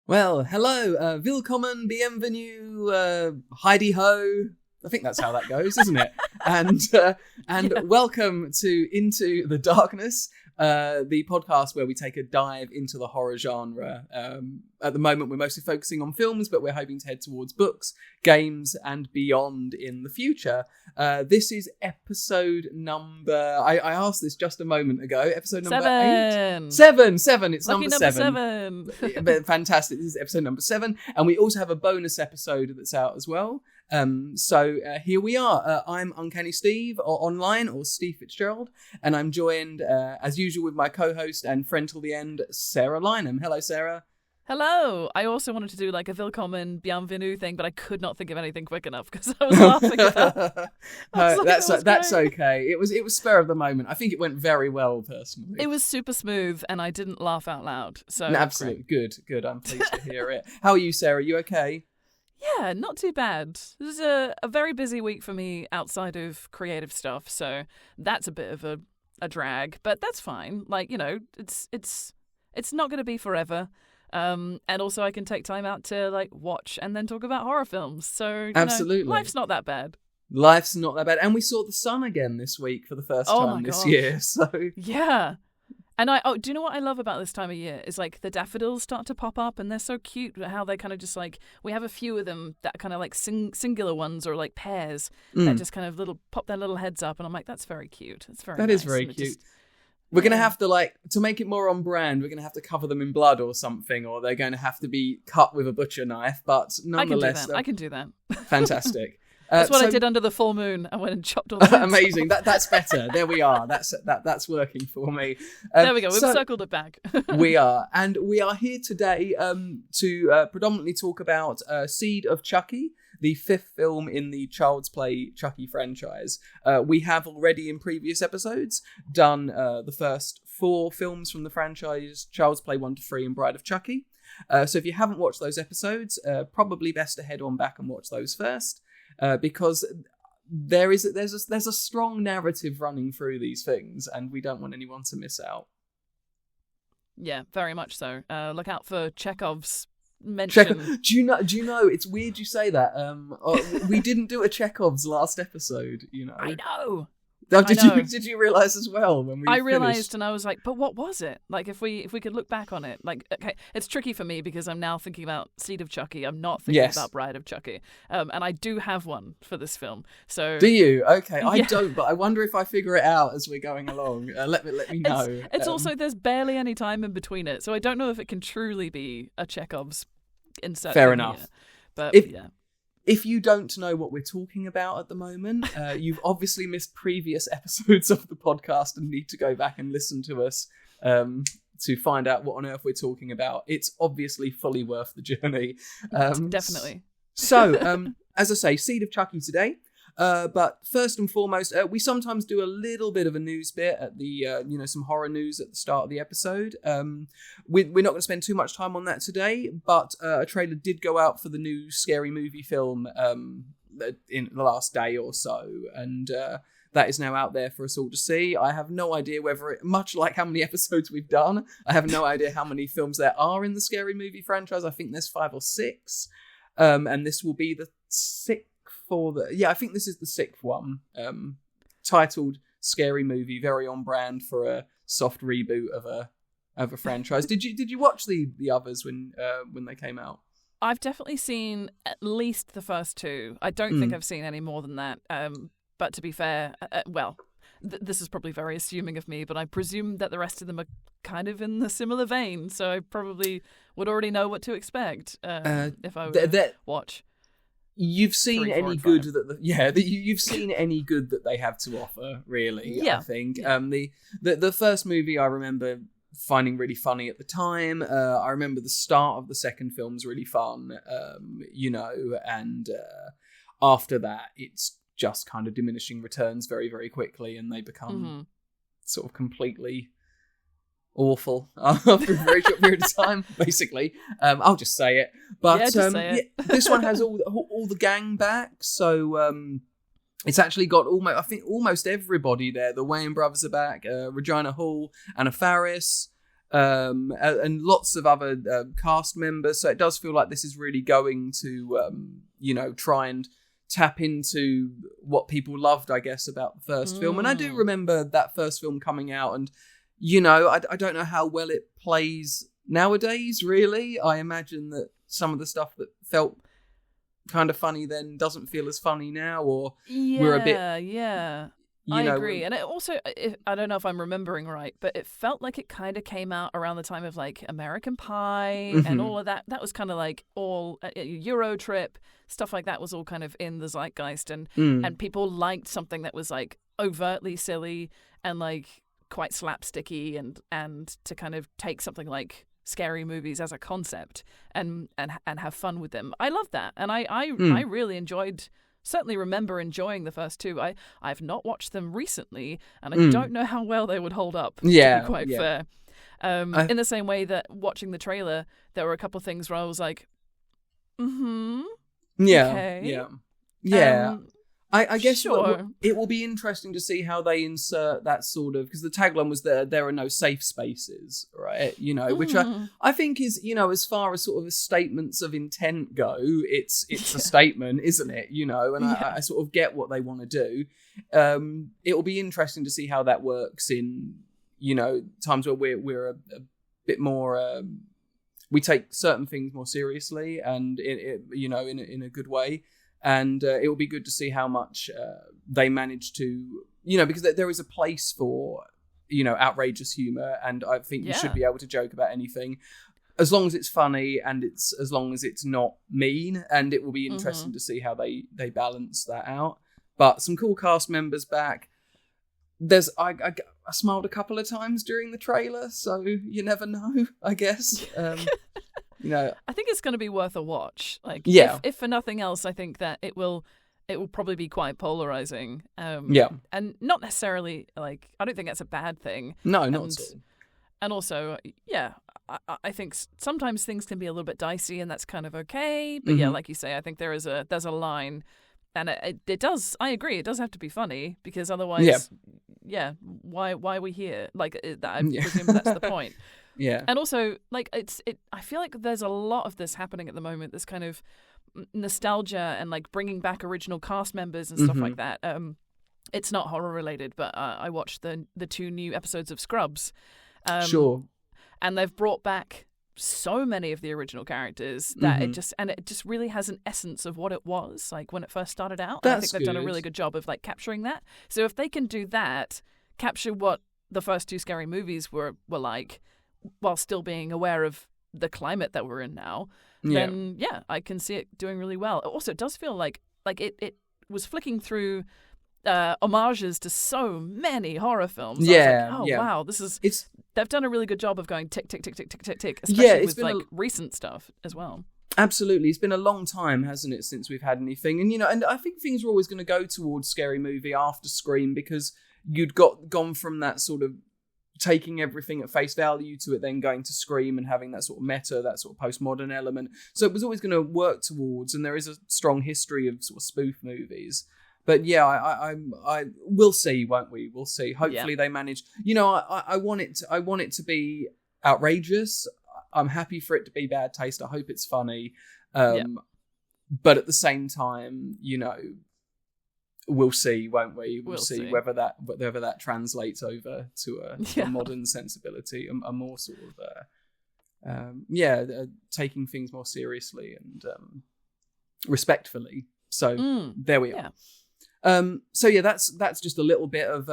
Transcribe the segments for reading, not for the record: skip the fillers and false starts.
Well, hello, willkommen, bienvenue, Heidi ho. I think that's how that goes, isn't it? And welcome to Into the Darkness, the podcast where we take a dive into the horror genre. At the moment, we're mostly focusing on films, but we're hoping to head towards books, games, and beyond in the future. This is episode number... I asked this just a moment ago. Episode number 8? Seven. It's Lucky number seven. Fantastic. This is episode number 7. And we also have a bonus episode that's out as well. So here we are. I'm Uncanny Steve, or online, or Steve Fitzgerald, and I'm joined, as usual, with my co-host and friend till the end, Sarah Lynham. Hello, Sarah. Hello. I also wanted to do like a willkommen, bienvenue thing, but I could not think of anything quick enough because I was laughing at that. That's okay. It was spur of the moment. I think it went very well, personally. It was super smooth, and I didn't laugh out loud. So no, absolutely good. I'm pleased to hear it. How are you, Sarah? You okay? Yeah, not too bad. This is a very busy week for me outside of creative stuff, so that's a bit of a drag, but that's fine. Like, you know, it's not going to be forever. And also I can take time out to like watch and then talk about horror films. So absolutely, life's not that bad. Life's not that bad. And we saw the sun again this week for the first time this year. So yeah. And do you know what I love about this time of year is like the daffodils start to pop up and they're so cute how they kind of just like, we have a few of them that kind of like singular ones or like pairs that just kind of pop their little heads up, and I'm like, that's very cute. It's very That nice. is very cute. We're going to have to, to make it more on brand, we're going to have to cover them in blood or something, or they're going to have to be cut with a butcher knife, but nonetheless... I can do that. Fantastic. That's what I did under the full moon. I went and chopped all the amazing. That's better. There we are. That's working for me. There we go. We've circled it back. We are. And we are here today to predominantly talk about Seed of Chucky, the 5th film in the Child's Play Chucky franchise. We have already in previous episodes done the first 4 films from the franchise, Child's Play 1 to 3 and Bride of Chucky. So if you haven't watched those episodes, probably best to head on back and watch those first. Because there's a strong narrative running through these things, and we don't want anyone to miss out. Yeah, very much so. Look out for Chekhov's mention. Do you know? It's weird you say that. We didn't do a Chekhov's last episode. You know. I know. Did you realise as well when we? I realised, and I was like, "But what was it? Like, if we could look back on it, like, okay, it's tricky for me because I'm now thinking about Seed of Chucky. I'm not thinking about Bride of Chucky, and I do have one for this film. So do you? Okay, I don't, but I wonder if I figure it out as we're going along. Let me know. It's also there's barely any time in between it, so I don't know if it can truly be a Chekhov's insert. Fair enough. Here. But yeah. If you don't know what we're talking about at the moment, you've obviously missed previous episodes of the podcast and need to go back and listen to us to find out what on earth we're talking about. It's obviously fully worth the journey. Definitely. So, as I say, Seed of Chucky today. But first and foremost, we sometimes do a little bit of a news bit at the, some horror news at the start of the episode. We're not going to spend too much time on that today, but a trailer did go out for the new scary movie film in the last day or so, and that is now out there for us all to see. I have no idea whether much like how many episodes we've done, I have no idea how many films there are in the scary movie franchise. I think there's 5 or 6, and this will be the 6th. I think this is the 6th one, titled Scary Movie, very on brand for a soft reboot of a franchise. Did you watch the others when they came out? I've definitely seen at least the first 2. I don't think I've seen any more than that. But to be fair, this is probably very assuming of me, but I presume that the rest of them are kind of in the similar vein, so I probably would already know what to expect if I were to watch. You've seen any good you've seen any good that they have to offer, really. Yeah. I think the first movie I remember finding really funny at the time. I remember the start of the second film's really fun, and after that it's just kind of diminishing returns very, very quickly, and they become sort of completely awful after a very short period of time, basically. I'll just say it. But this one has all the gang back, so it's actually got almost everybody there. The Wayans brothers are back, Regina Hall, Anna Faris, and lots of other cast members. So it does feel like this is really going to, try and tap into what people loved, I guess, about the first film. And I do remember that first film coming out, and I don't know how well it plays nowadays, really. I imagine that some of the stuff that felt kind of funny then doesn't feel as funny now, or we're a bit... Yeah, I agree. And it also, I don't know if I'm remembering right, but it felt like it kind of came out around the time of like American Pie and all of that. That was kind of like all Euro Trip, stuff like that was all kind of in the zeitgeist, and people liked something that was like overtly silly and like quite slapsticky, and to kind of take something like scary movies as a concept and have fun with them. I love that, and I really enjoyed. Certainly remember enjoying the first two. I've not watched them recently, and I don't know how well they would hold up, to be quite fair. In the same way that watching the trailer, there were a couple of things where I was like, okay. I guess sure. It will be interesting to see how they insert that sort of, because the tagline was there are no safe spaces, right? Which I think is, as far as sort of statements of intent go, it's a statement, isn't it? And I sort of get what they want to do. It will be interesting to see how that works in, times where we're a bit more, we take certain things more seriously and in a good way. And it will be good to see how much they manage to, because there is a place for, outrageous humor. And I think you should be able to joke about anything as long as it's funny and as long as it's not mean. And it will be interesting to see how they balance that out. But some cool cast members back. I smiled a couple of times during the trailer, so you never know, I guess. I think it's going to be worth a watch. If for nothing else, I think that it will probably be quite polarizing. And not necessarily I don't think that's a bad thing. No, not at all. And also, I think sometimes things can be a little bit dicey, and that's kind of okay. But like you say, I think there's a line, and it does. I agree. It does have to be funny, because otherwise, why are we here? I presume that's the point. Yeah. And also, I feel like there's a lot of this happening at the moment, this kind of nostalgia and bringing back original cast members and stuff like that. It's not horror related, but I watched the 2 new episodes of Scrubs. Sure. And they've brought back so many of the original characters that it just really has an essence of what it was when it first started out. And I think they've done a really good job of capturing that. So if they can do that, capture what the first 2 scary movies were like, while still being aware of the climate that we're in now, then I can see it doing really well. Also, it does feel like it was flicking through homages to so many horror films. Wow, they've done a really good job of going tick, tick, tick, tick, tick, tick, tick, especially with recent stuff as well. Absolutely. It's been a long time, hasn't it, since we've had anything. And, and I think things were always going to go towards scary movie after Scream, because you'd gone from that sort of taking everything at face value to it then going to Scream and having that sort of meta, that sort of postmodern element. So it was always going to work towards, and there is a strong history of sort of spoof movies. But I we'll see, won't we? We'll see. Hopefully they manage. I want it to be outrageous. I'm happy for it to be bad taste. I hope it's funny. But at the same time, we'll see, won't we? We'll see whether that translates over to a modern sensibility, a more sort of taking things more seriously and respectfully. So there we are. That's just a little bit of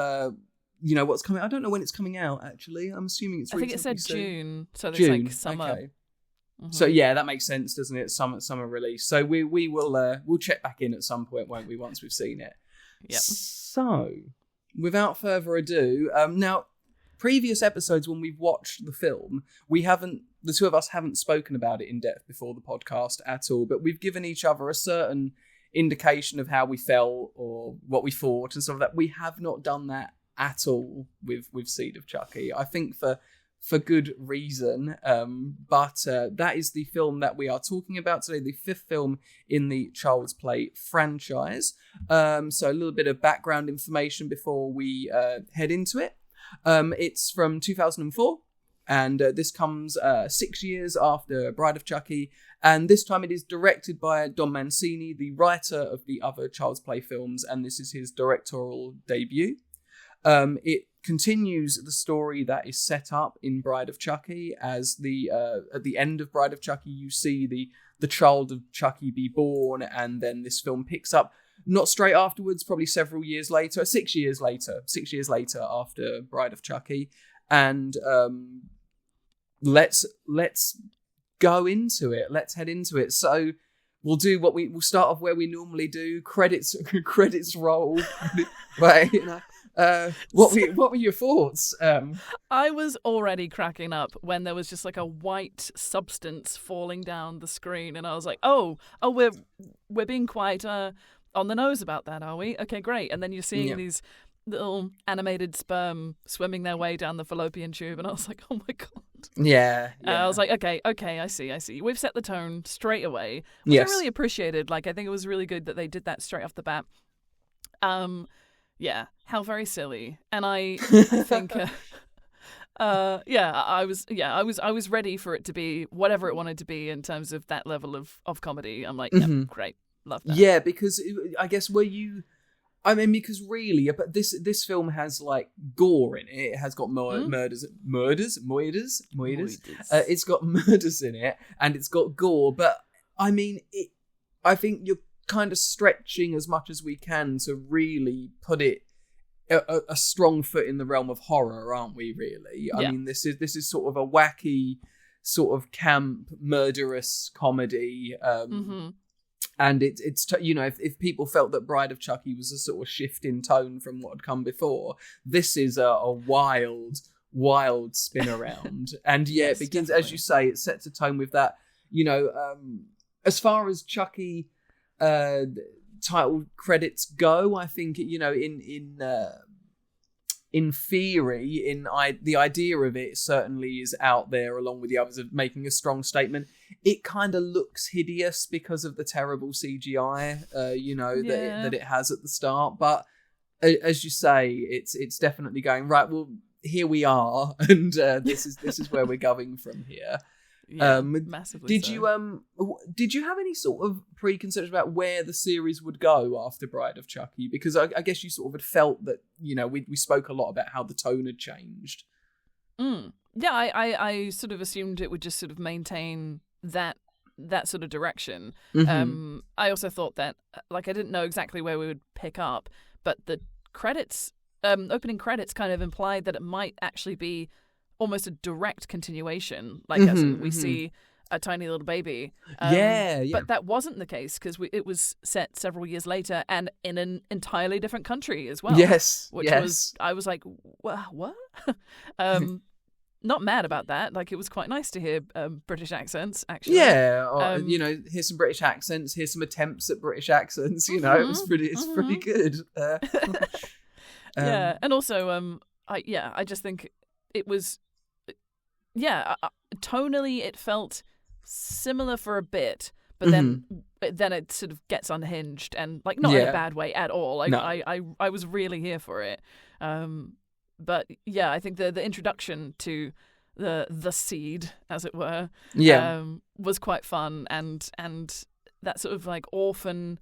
what's coming. I don't know when it's coming out actually. I'm assuming it's. I think it said soon. June, so there's summer. Okay. So that makes sense, doesn't it? Summer release. So we will we'll check back in at some point, won't we? Once we've seen it. Yep. So, without further ado, now previous episodes when we've watched the film, the 2 of us haven't spoken about it in depth before the podcast at all, but we've given each other a certain indication of how we felt or what we thought and stuff like that. We have not done that at all with Seed of Chucky. I think for good reason, but that is the film that we are talking about today, the 5th film in the Child's Play franchise. So a little bit of background information before we head into it. It's from 2004, And this comes 6 years after Bride of Chucky. And this time it is directed by Don Mancini, the writer of the other Child's Play films. And this is his directorial debut. It continues the story that is set up in Bride of Chucky, as at the end of Bride of Chucky, you see the child of Chucky be born, and then this film picks up not straight afterwards, probably several years later, 6 years later after Bride of Chucky. And let's go into it. Let's head into it. So we'll start off where we normally do. Credits roll. Right, you know. What were your thoughts? I was already cracking up when there was just like a white substance falling down the screen, and I was like, "Oh, we're being quite on the nose about that, are we? Okay, great." And then you're seeing these little animated sperm swimming their way down the fallopian tube, and I was like, "Oh my god!" Yeah. I was like, "Okay, I see. We've set the tone straight away," which I really appreciated. Like, I think it was really good that they did that straight off the bat. Yeah, how very silly. And I think I was ready for it to be whatever it wanted to be in terms of that level of comedy. I'm like, yeah, great. Love that. Yeah, because I guess because really, but this film has like gore in it. It has got murders. It's got murders in it, and it's got gore. But I mean, I think you're kind of stretching as much as we can to really put it a strong foot in the realm of horror, aren't we? Really, I mean, this is sort of a wacky, sort of camp, murderous comedy. And it's if people felt that Bride of Chucky was a sort of shift in tone from what had come before, this is a wild spin around. And it begins, definitely, as you say, it sets a tone with that. As far as Chucky title credits go, I think in theory, the idea of it certainly is out there, along with the others, of making a strong statement. It kind of looks hideous because of the terrible CGI, that it has at the start. But as you say, it's definitely going right. Well, here we are, and this is where we're going from here. Yeah, massively. Did you have any sort of preconception about where the series would go after Bride of Chucky? Because I guess you sort of had felt that, we spoke a lot about how the tone had changed. Yeah, I sort of assumed it would just sort of maintain that sort of direction. I also thought that, I didn't know exactly where we would pick up, but the credits, opening credits, kind of implied that it might actually be almost a direct continuation, as in we see a tiny little baby. But that wasn't the case, because it was set several years later and in an entirely different country as well. I was like, what? Not mad about that. It was quite nice to hear British accents, actually. Yeah, here's some British accents, here's some attempts at British accents. It's pretty good. And also, I just think it was, tonally it felt similar for a bit, but then it sort of gets unhinged, and not in a bad way at all. I was really here for it. But I think the introduction to the seed, as it were, was quite fun, and that sort of orphan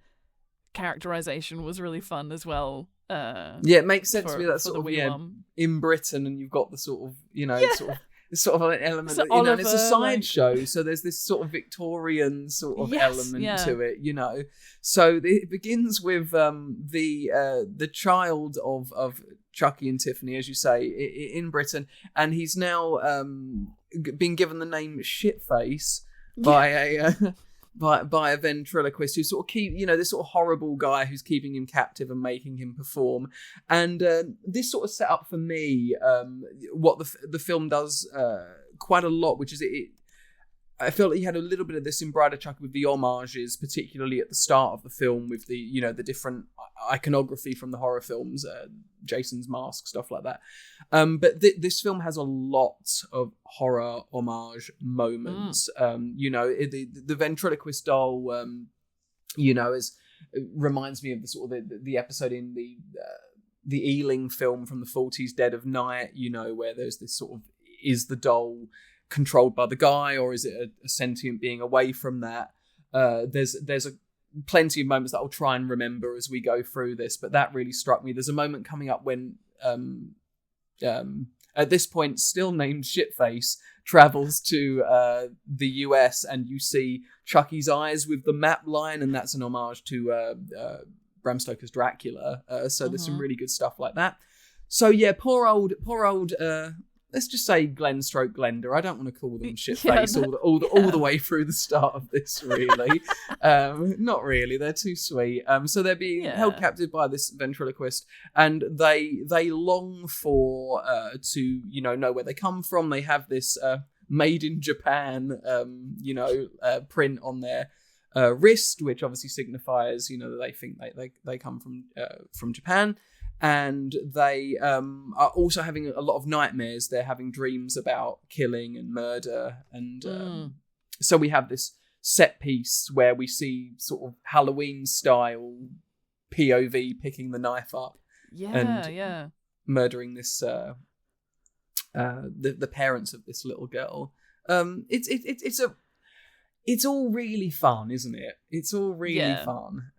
characterization was really fun as well. It makes sense to me that sort of in Britain, and you've got the sort of it's sort of an element, and it's a sideshow, so there's this sort of Victorian sort of element to it, So it begins with the child of Chucky and Tiffany, as you say, in Britain, and he's now been given the name Shitface by a ventriloquist who sort of this sort of horrible guy who's keeping him captive and making him perform. And this sort of set up for me what the film does quite a lot, which is I felt like you had a little bit of this in Bride of Chucky with the homages, particularly at the start of the film with the the different iconography from the horror films, Jason's mask, stuff like that. But this film has a lot of horror homage moments. The ventriloquist doll, reminds me of the sort of the episode in the Ealing film from the 40s, Dead of Night, where there's this sort of is the doll controlled by the guy, or is it a sentient being away from that? There's plenty of moments that I'll try and remember as we go through this, but that really struck me. There's a moment coming up when at this point still named Shitface travels to the US, and you see Chucky's eyes with the map line, and that's an homage to Bram Stoker's Dracula. So there's some really good stuff like that. So yeah, poor old let's just say Glenn stroke Glenda. I don't want to call them Shitface all the way through the start of this, really. Not really. They're too sweet. So they're being held captive by this ventriloquist, and they long for to know where they come from. They have this made in Japan print on their wrist, which obviously signifies that they think they come from Japan. And they are also having a lot of nightmares. They're having dreams about killing and murder. And so we have this set piece where we see sort of Halloween-style POV picking the knife up. And murdering this the parents of this little girl. It's all really fun, isn't it? It's all really fun.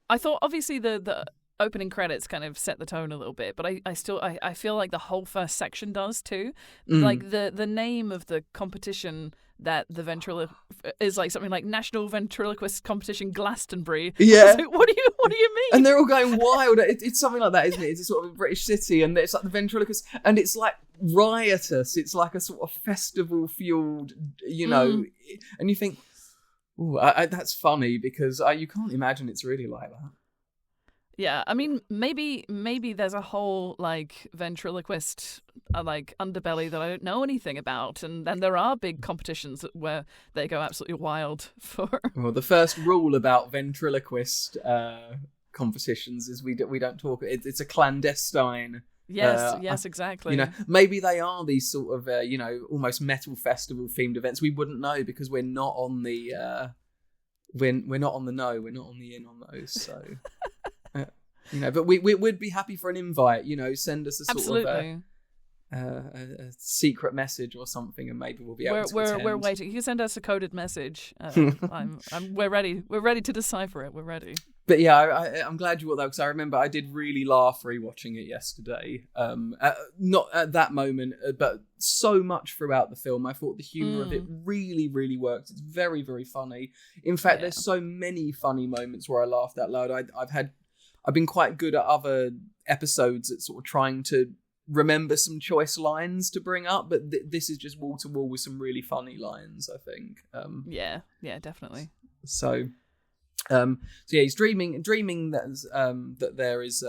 I thought obviously the opening credits kind of set the tone a little bit, but I feel like the whole first section does too. Like the name of the competition that the ventriloquist is like something like National Ventriloquist Competition Glastonbury. Yeah. Like, what do you mean? And they're all going wild. It's something like that, isn't it? It's a sort of a British city, and it's like the ventriloquist, and it's like riotous. It's like a sort of festival fueled, and you think, ooh, that's funny because you can't imagine it's really like that. Yeah, I mean, maybe there's a whole like ventriloquist like underbelly that I don't know anything about, and there are big competitions where they go absolutely wild for. Well, the first rule about ventriloquist competitions is we don't talk. It's a clandestine. Yes, exactly. Maybe they are these sort of almost metal festival themed events. We wouldn't know because we're not on the we're not on the know. We're not on the in on those. So. But we would be happy for an invite. Send us a sort of a secret message or something, and maybe we'll be able to attend. We're waiting. You can send us a coded message. We're ready. We're ready to decipher it. We're ready. But yeah, I'm glad you brought that because I remember I did really laugh rewatching it yesterday. Not at that moment, but so much throughout the film. I thought the humour of it really, really worked. It's very, very funny. In fact, there's so many funny moments where I laughed out loud. I've been quite good at other episodes at sort of trying to remember some choice lines to bring up, but this is just wall to wall with some really funny lines, I think. Yeah, definitely. So he's dreaming that there is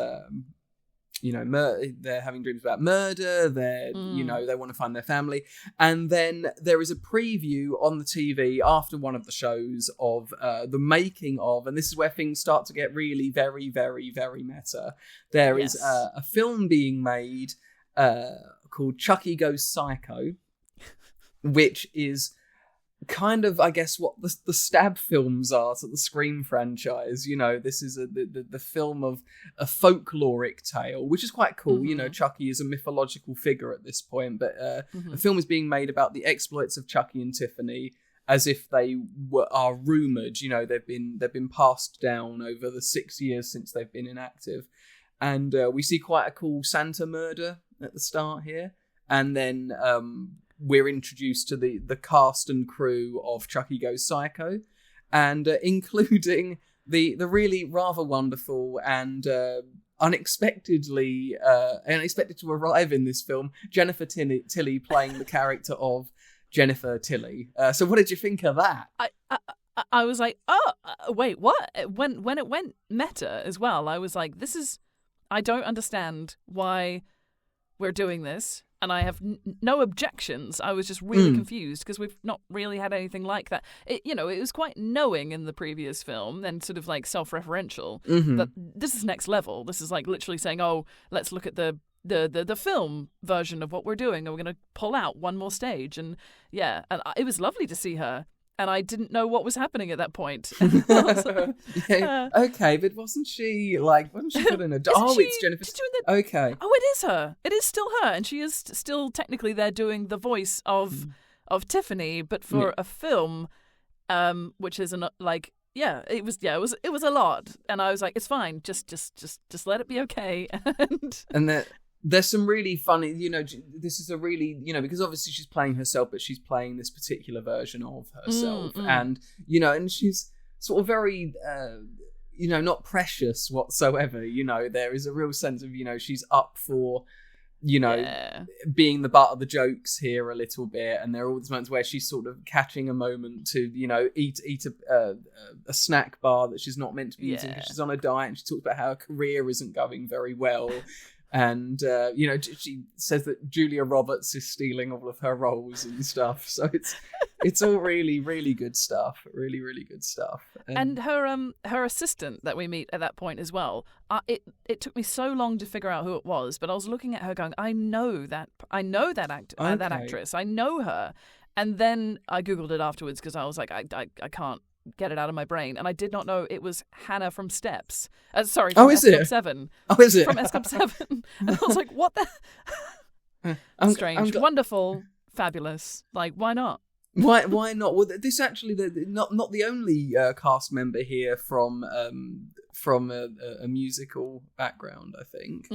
they're having dreams about murder. They want to find their family, and then there is a preview on the TV after one of the shows of the making of, and this is where things start to get really very, very, very meta. There is a film being made called Chucky Goes Psycho, which is kind of, I guess, what the Stab films are to the Scream franchise. This is the film of a folkloric tale, which is quite cool. Chucky is a mythological figure at this point, but a film is being made about the exploits of Chucky and Tiffany as if they are rumoured. They've been passed down over the 6 years since they've been inactive. And we see quite a cool Santa murder at the start here. And then we're introduced to the cast and crew of Chucky Goes Psycho, and including the really rather wonderful and unexpected to arrive in this film, Jennifer Tilly playing the character of Jennifer Tilly. So what did you think of that? I was like, oh, wait, what? When it went meta as well, I was like, I don't understand why we're doing this. And I have no objections. I was just really confused because we've not really had anything like that. It was quite knowing in the previous film and sort of like self-referential. But this is next level. This is like literally saying, oh, let's look at the film version of what we're doing, and we're going to pull out one more stage. And yeah, and it was lovely to see her and I didn't know what was happening at that point. And I was like, Yeah, okay, but wasn't she put in a doll? Oh, it's Jennifer. She's doing the, Okay. Oh, it is her. It is still her, and she is still technically there doing the voice of Tiffany, but for a film, which is it was a lot, and I was like, it's fine, just let it be okay. And there's some really funny, this is a really, because obviously she's playing herself, but she's playing this particular version of herself, and and she's sort of very not precious whatsoever. There is a real sense of she's up for being the butt of the jokes here a little bit, and there are all these moments where she's sort of catching a moment to eat a snack bar that she's not meant to be eating because she's on a diet, and she talks about how her career isn't going very well. And she says that Julia Roberts is stealing all of her roles and stuff. So it's all really, really good stuff. Really, really good stuff. And her assistant that we meet at that point as well. It took me so long to figure out who it was, but I was looking at her going, I know that that actress. I know her. And then I Googled it afterwards because I was like, I can't get it out of my brain, and I did not know it was Hannah from Steps. From Ep7. Oh, is it? From Ep7. And I was like, what the? Strange, wonderful, fabulous. Like, why not? Why not? Well, this actually not the only cast member here from a musical background, I think.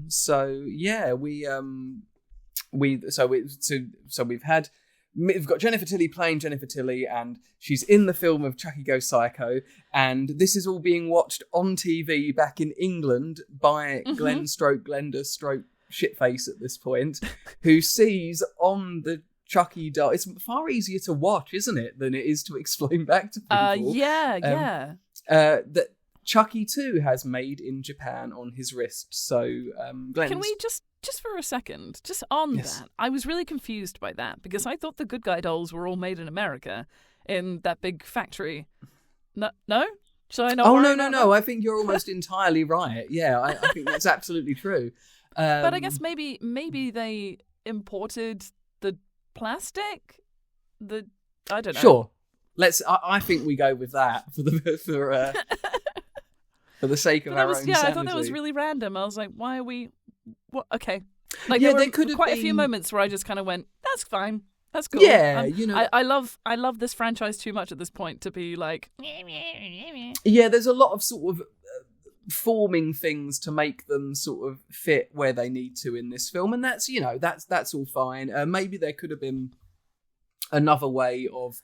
So yeah, we've got Jennifer Tilly playing Jennifer Tilly, and she's in the film of Chucky Goes Psycho, and this is all being watched on TV back in England by Glenn Glenda Shitface at this point, who sees on the Chucky doll. It's far easier to watch, isn't it, than it is to explain back to people. That Chucky 2 has made in Japan on his wrist. So Glenn's... Can we just for a second, just on that, I was really confused by that because I thought the good guy dolls were all made in America in that big factory. No? Should I not? Oh, no. I think you're almost entirely right. Yeah, I think that's absolutely true. But I guess maybe they imported the plastic. I don't know. Sure. I think we go with that for the sake of our own sanity. I thought that was really random. I was like, why are we? What? Okay. There could have quite been a few moments where I just kind of went, "That's fine, that's cool." Yeah, I love this franchise too much at this point to be like. Yeah, there's a lot of sort of forming things to make them sort of fit where they need to in this film, and that's all fine. Maybe there could have been another way of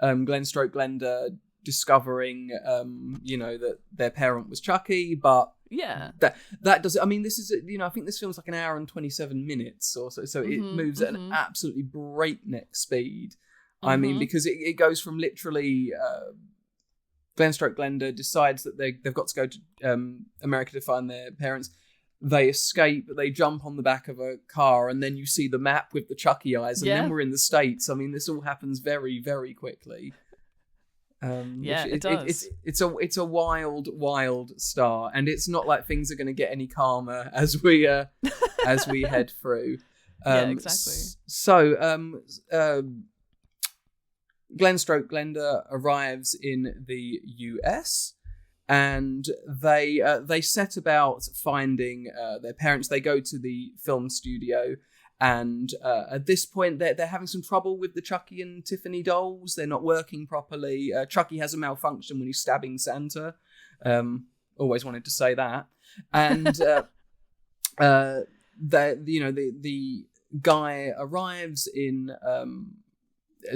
Glenda discovering that their parent was Chucky, but that does. I mean, this is I think this film's like an hour and 27 minutes or so it moves at an absolutely breakneck speed. I mean, because it goes from literally Glenda decides that they've got to go to America to find their parents. They escape, they jump on the back of a car, and then you see the map with the Chucky eyes, and then we're in the States. I mean, this all happens very, very quickly. It does. It's a wild start, and it's not like things are going to get any calmer as we head through. Exactly. So, Glenda arrives in the US, and they set about finding their parents. They go to the film studio. And at this point, they're having some trouble with the Chucky and Tiffany dolls. They're not working properly. Chucky has a malfunction when he's stabbing Santa. Always wanted to say that. And the guy arrives in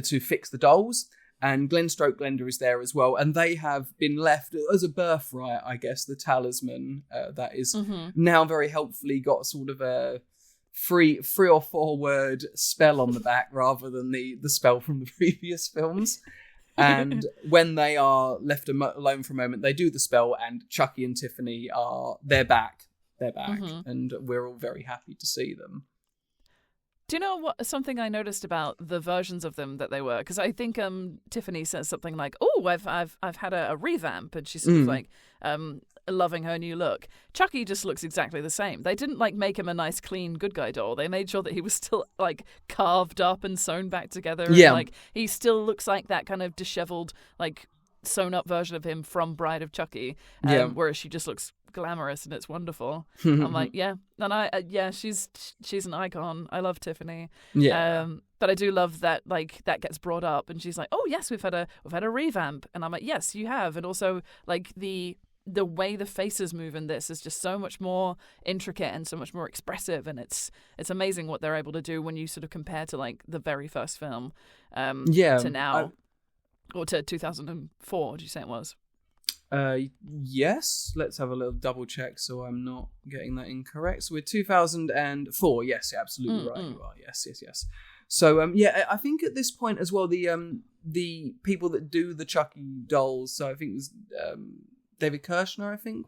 to fix the dolls, and Glenda is there as well. And they have been left as a birthright, I guess, the talisman that is now very helpfully got sort of a three or four word spell on the back rather than the spell from the previous films. And when they are left alone for a moment, they do the spell, and Chucky and Tiffany they're back, and we're all very happy to see them. Do you know something I noticed about the versions of them that they were? Because I think Tiffany says something like, "Oh, I've had a revamp," and she's sort of like loving her new look. Chucky just looks exactly the same. They didn't like make him a nice, clean, good guy doll. They made sure that he was still like carved up and sewn back together. Yeah. And, like he still looks like that kind of disheveled, like sewn up version of him from Bride of Chucky. Whereas she just looks glamorous and it's wonderful. I'm like, yeah. And she's an icon. I love Tiffany. Yeah. But I do love that like that gets brought up and she's like, oh yes, we've had a revamp. And I'm like, yes, you have. And also like the way the faces move in this is just so much more intricate and so much more expressive, and it's amazing what they're able to do when you sort of compare to like the very first film to now. Or to 2004, did you say it was? Yes. Let's have a little double check so I'm not getting that incorrect. So we're 2004. Yes, you're absolutely right. You are. Yes. So I think at this point as well, the people that do the Chucky dolls. So I think it was David Kirshner. I think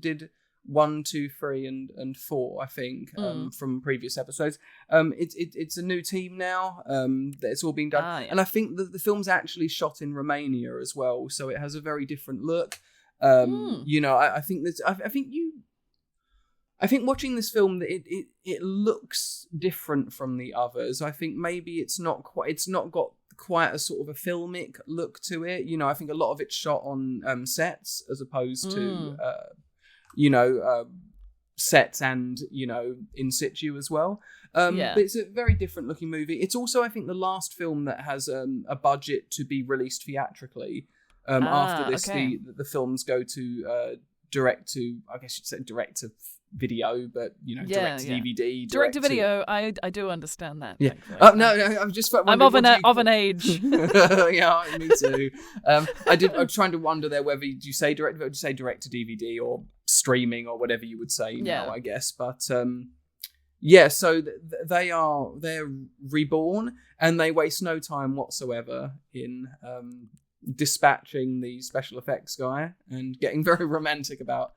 did 1, 2, 3, and 4. I think from previous episodes. It's a new team now. It's all being done, and I think that the film's actually shot in Romania as well, so it has a very different look. You know, I think that I think watching this film, it looks different from the others. I think maybe it's not got quite a sort of a filmic look to it. You know, I think a lot of it's shot on sets as opposed to sets and, in situ as well. But it's a very different looking movie. It's also, I think, the last film that has a budget to be released theatrically. After this, the films go to direct to, I guess you'd say direct to video, but direct to DVD, direct to video. I do understand that. Yeah. No, I'm just. I'm of an age. Yeah, me too. I'm trying to wonder there whether you say direct, or do you say direct to DVD or streaming or whatever you would say now, I guess. But so they're reborn, and they waste no time whatsoever in dispatching the special effects guy and getting very romantic about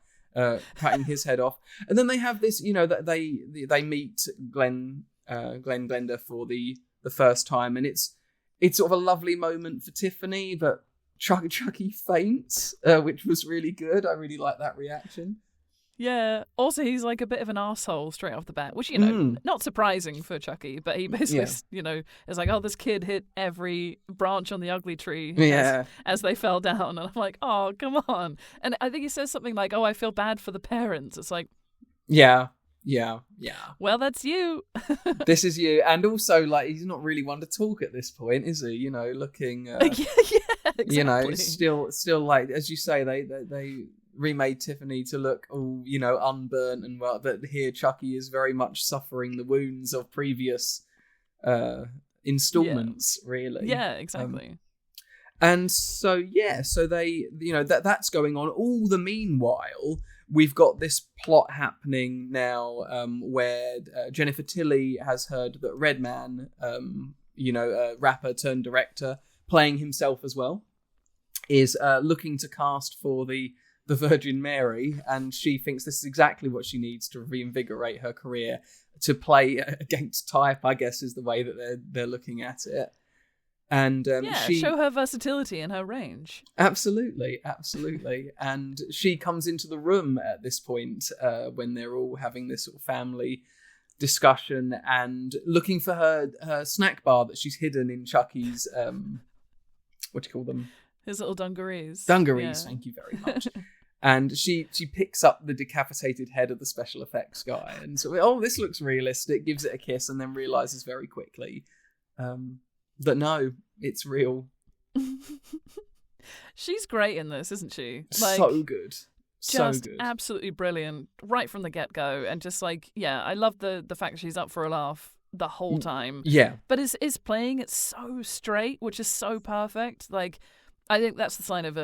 cutting his head off. And then they have this, that they meet Glenn Glenda for the first time, and it's sort of a lovely moment for Tiffany, but Chucky faints, which was really good. I really like that reaction. Yeah. Also, he's like a bit of an arsehole straight off the bat, which, not surprising for Chucky, but he basically, is like, oh, this kid hit every branch on the ugly tree as they fell down. And I'm like, oh, come on. And I think he says something like, oh, I feel bad for the parents. It's like, yeah. Well, that's you. This is you. And also, like, he's not really one to talk at this point, is he? Looking, exactly. Still like, as you say, they remade Tiffany to look all, unburnt and well, but here Chucky is very much suffering the wounds of previous installments, really. Yeah, exactly. And so they, that's going on. All the meanwhile, we've got this plot happening now where Jennifer Tilly has heard that Redman, a rapper turned director, playing himself as well, is looking to cast for the Virgin Mary, and she thinks this is exactly what she needs to reinvigorate her career, to play against type, I guess, is the way that they're looking at it. And show her versatility and her range. Absolutely. And she comes into the room at this point when they're all having this sort of family discussion and looking for her snack bar that she's hidden in Chucky's what do you call them? His little dungarees. Dungarees, thank you very much. And she picks up the decapitated head of the special effects guy, and so, this looks realistic, gives it a kiss, and then realizes very quickly that no, it's real. She's great in this, isn't she? So good. Just absolutely brilliant right from the get-go. And just I love the fact she's up for a laugh the whole time. Yeah. But is playing it so straight, which is so perfect. I think that's the sign of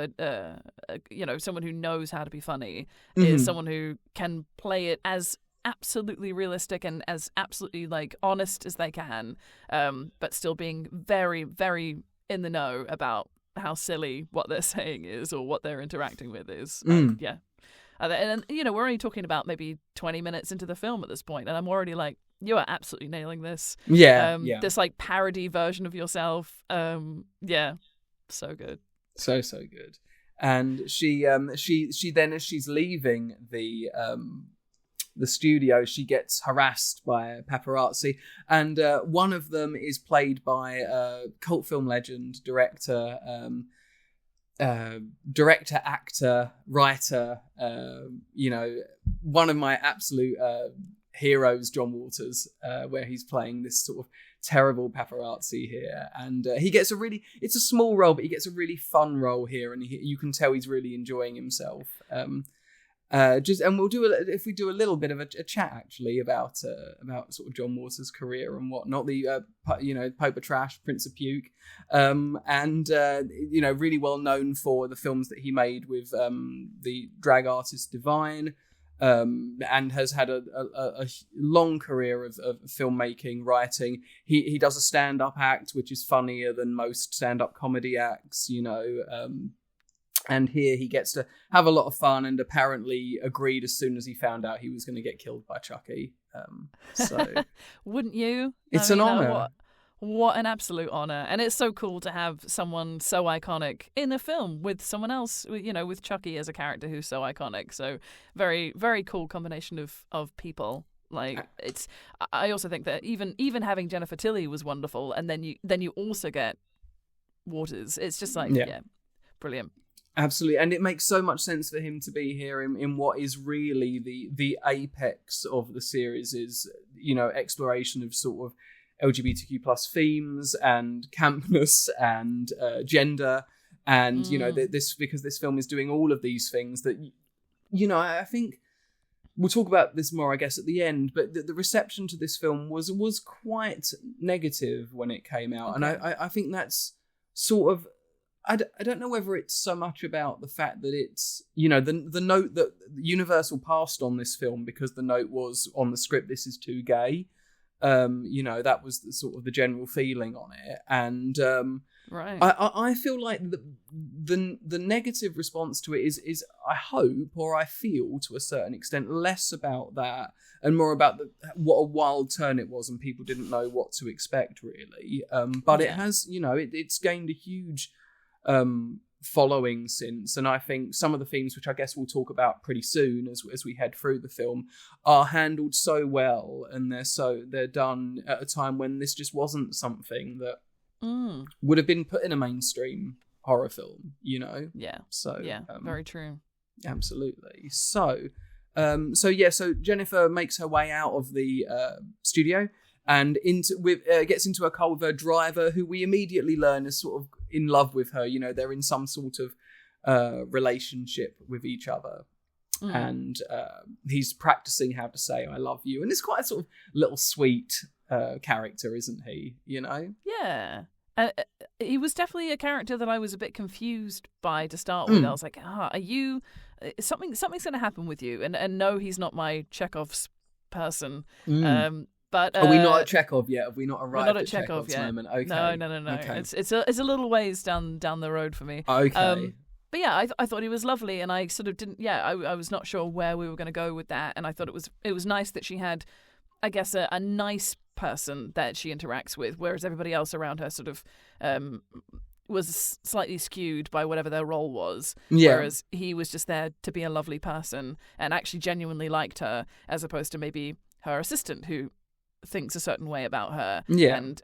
someone who knows how to be funny, is someone who can play it as absolutely realistic and as absolutely honest as they can, but still being very, very in the know about how silly what they're saying is or what they're interacting with is. And we're only talking about maybe 20 minutes into the film at this point, and I'm already like, you are absolutely nailing this. This parody version of yourself. So good. So good. And she then, as she's leaving the studio, she gets harassed by paparazzi, and one of them is played by cult film legend, director, actor, writer, one of my absolute heroes, John Waters, where he's playing this sort of terrible paparazzi here, and he gets it's a small role, but he gets a really fun role here, and you can tell he's really enjoying himself. And we'll if we do a little bit of a chat actually about sort of John Waters' career and whatnot, the Pope of Trash, Prince of Puke, and really well known for the films that he made with the drag artist Divine, and has had a long career of filmmaking, writing. He does a stand-up act which is funnier than most stand-up comedy acts, and here he gets to have a lot of fun, and apparently agreed as soon as he found out he was going to get killed by Chucky. So wouldn't you? It's an honor. What an absolute honor. And it's so cool to have someone so iconic in a film with someone else, with Chucky as a character who's so iconic. So very, very cool combination of people. Like, I also think that even having Jennifer Tilly was wonderful, and then you also get Waters. It's just like, yeah brilliant. Absolutely, and it makes so much sense for him to be here in what is really the apex of the series, is exploration of sort of LGBTQ plus themes and campness and gender, and this, because this film is doing all of these things that I think we'll talk about this more, I guess, at the end. But the reception to this film was quite negative when it came out, and I think that's sort of. I don't know whether it's so much about the fact that it's, the note that Universal passed on this film, because the note was on the script, this is too gay. That was the sort of the general feeling on it. And right. I feel like the negative response to it is, I hope, or I feel to a certain extent, less about that and more about what a wild turn it was, and people didn't know what to expect, really. But it has, it's gained a huge following since, and I think some of the themes, which I guess we'll talk about pretty soon as we head through the film, are handled so well, and they're done at a time when this just wasn't something that would have been put in a mainstream horror film, Yeah. So yeah, very true. Absolutely. So Jennifer makes her way out of the studio and gets into a car with her driver, who we immediately learn is sort of in love with her. They're in some sort of relationship with each other. And he's practicing how to say "I love you," and it's quite a sort of little sweet character, isn't he? Yeah. He was definitely a character that I was a bit confused by to start with. I was like, are you something's going to happen with you? And no, he's not my Chekhov's person. But are we not at Chekhov yet? Have we not arrived at Chekhov's yet? moment? Okay. No. Okay. It's a little ways down the road for me. Okay. But yeah, I thought he was lovely, and I sort of didn't. Yeah, I was not sure where we were going to go with that, and I thought it was nice that she had, I guess, a nice person that she interacts with, whereas everybody else around her sort of was slightly skewed by whatever their role was. Yeah. Whereas he was just there to be a lovely person and actually genuinely liked her, as opposed to maybe her assistant who thinks a certain way about her,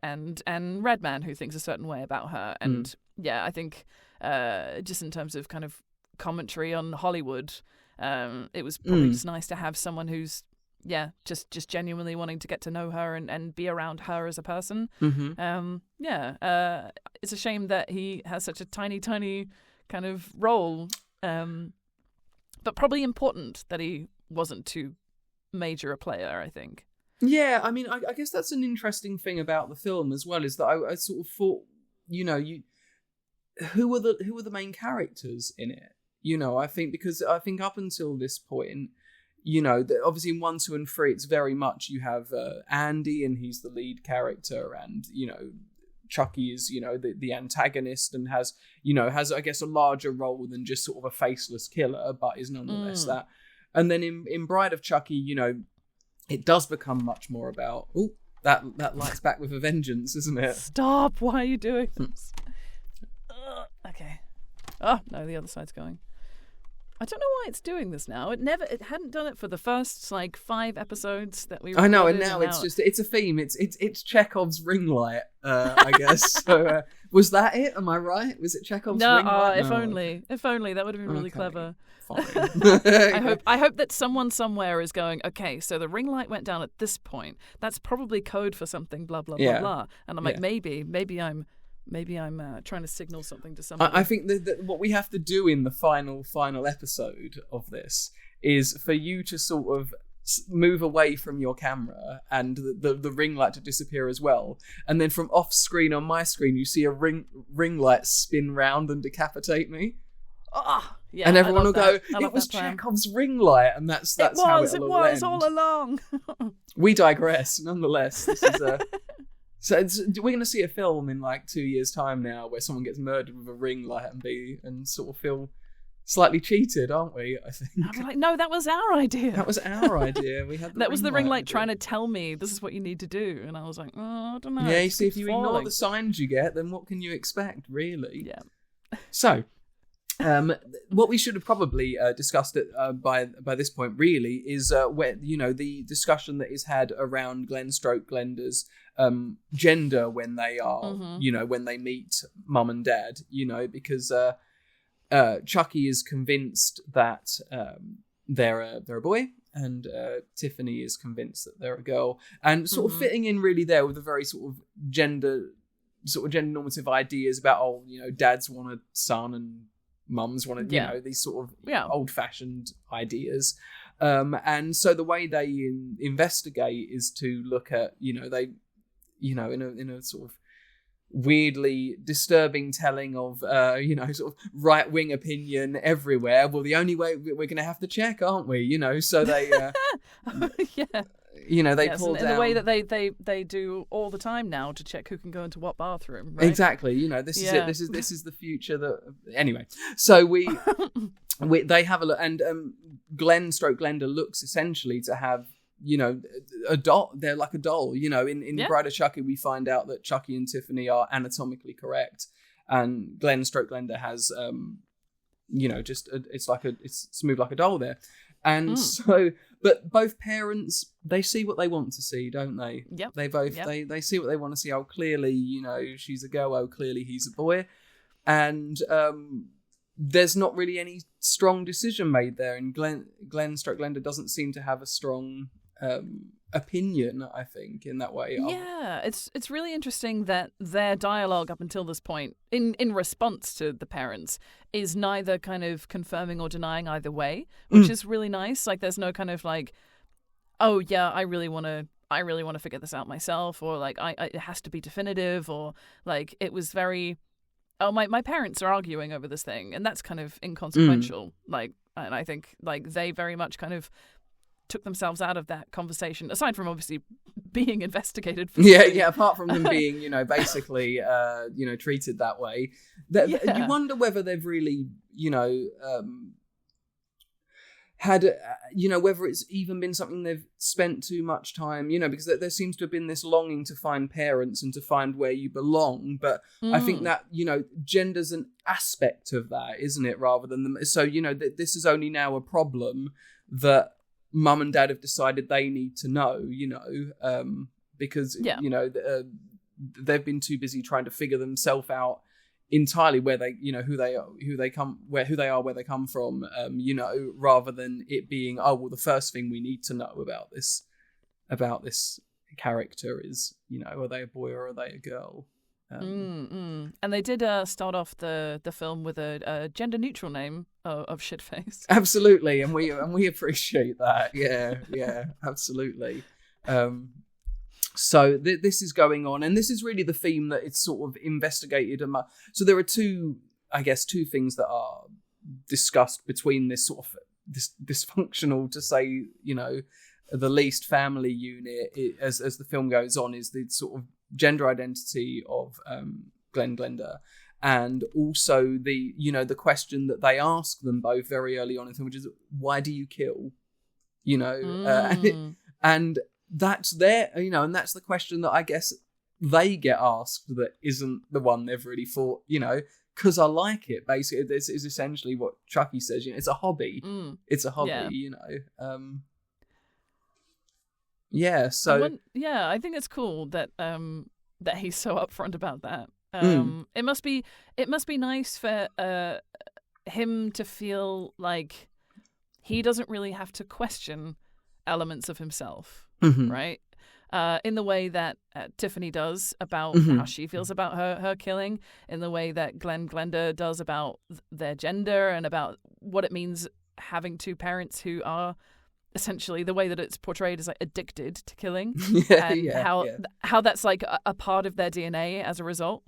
and Redman who thinks a certain way about her, and I think just in terms of kind of commentary on Hollywood, it was probably just nice to have someone who's just genuinely wanting to get to know her and be around her as a person. It's a shame that he has such a tiny kind of role, but probably important that he wasn't too major a player, I think. Yeah, I mean, I guess that's an interesting thing about the film as well, is that I sort of thought, who are the main characters in it? I think up until this point, obviously in 1, 2, and 3, it's very much you have Andy, and he's the lead character, and Chucky is the antagonist, and has I guess a larger role than just sort of a faceless killer, but is nonetheless that. And then in Bride of Chucky, it does become much more about that lights back with a vengeance, isn't it? Stop! Why are you doing this? Okay. Oh, no, the other side's going. I don't know why it's doing this now. It hadn't done it for the first, 5 episodes that we recorded. I know, and now it's a theme. It's Chekhov's ring light, I guess. So, was that it? Am I right? Was it Chekhov's ring light? If only. That would have been really clever. Fine. I hope that someone somewhere is going, okay, so the ring light went down at this point. That's probably code for something, blah, blah, blah, blah. And I'm like, maybe I'm trying to signal something to somebody. I think that what we have to do in the final episode of this is for you to sort of move away from your camera and the ring light to disappear as well. And then from off screen on my screen, you see a ring light spin round and decapitate me. Oh, yeah, and everyone will go, it was Chekhov's ring light, and that's how it was all along. We digress, nonetheless. This is so we're going to see a film in 2 years' time now where someone gets murdered with a ring light and sort of feel slightly cheated, aren't we? I think. I'm like, no, that was our idea. That was our idea. We had that was the ring light trying to tell me this is what you need to do, and I was like, oh, I don't know. Yeah, you see, if you ignore the signs you get, then what can you expect, really? Yeah. So. What we should have probably discussed by this point really is where the discussion that is had around Glenda's gender when they are when they meet mum and dad, because Chucky is convinced that they're a boy and Tiffany is convinced that they're a girl, and sort of fitting in really there with a very sort of gender normative ideas about dads want a son and mums want to, these sort of old-fashioned ideas. And so the way they investigate is to look at, in a sort of weirdly disturbing telling of, sort of right-wing opinion everywhere. Well, the only way we're going to have to check, aren't we? So they... yeah. They pull down... in the way that they do all the time now to check who can go into what bathroom, right? Exactly. This is it. This is the future that... Anyway, so they have a look, and Glenda looks essentially to have, a doll. They're like a doll, in the Bride of Chucky, we find out that Chucky and Tiffany are anatomically correct, and Glenda has, it's smooth like a doll there. And so, but both parents, they see what they want to see, don't they? Yep. They both, they see what they want to see. Oh, clearly, she's a girl. Oh, clearly he's a boy. And there's not really any strong decision made there. And Glenda doesn't seem to have a strong opinion, I think, in that way. Yeah, it's really interesting that their dialogue up until this point, in response to the parents, is neither kind of confirming or denying either way, which is really nice. There's no kind of oh yeah, I really want to figure this out myself, or it has to be definitive, or it was very, oh, my parents are arguing over this thing, and that's kind of inconsequential. And I think they very much kind of took themselves out of that conversation, aside from obviously being investigated for apart from them being basically treated that way, you wonder whether they've really had whether it's even been something they've spent too much time, because there seems to have been this longing to find parents and to find where you belong, but I think that gender's an aspect of that, isn't it, rather than them. So this is only now a problem that mum and dad have decided they need to know, because they've been too busy trying to figure themselves out entirely, where they, who they are, where they come from, rather than it being, oh well, the first thing we need to know about this character is, are they a boy or are they a girl? And they did start off the film with a gender neutral name of Shitface. Absolutely, and we appreciate that. Yeah, absolutely. So this is going on, and this is really the theme that it's sort of investigated. So there are two things that are discussed between this sort of this dysfunctional, to say, the least, family unit, as the film goes on, is the sort of gender identity of Glenda, and also the the question that they ask them both very early on in the film, which is, why do you kill? And that's and that's the question that I guess they get asked, that isn't the one they've really thought, because I like it. Basically, this is essentially what Chucky says. You know, it's a hobby. It's a hobby. Yeah. You know. Yeah. So. I think it's cool that that he's so upfront about that. It must be nice for him to feel like he doesn't really have to question elements of himself, right? In the way that Tiffany does about how she feels about her killing, in the way that Glenda does about their gender and about what it means having two parents who are essentially, the way that it's portrayed is like addicted to killing, how that's like a part of their DNA as a result,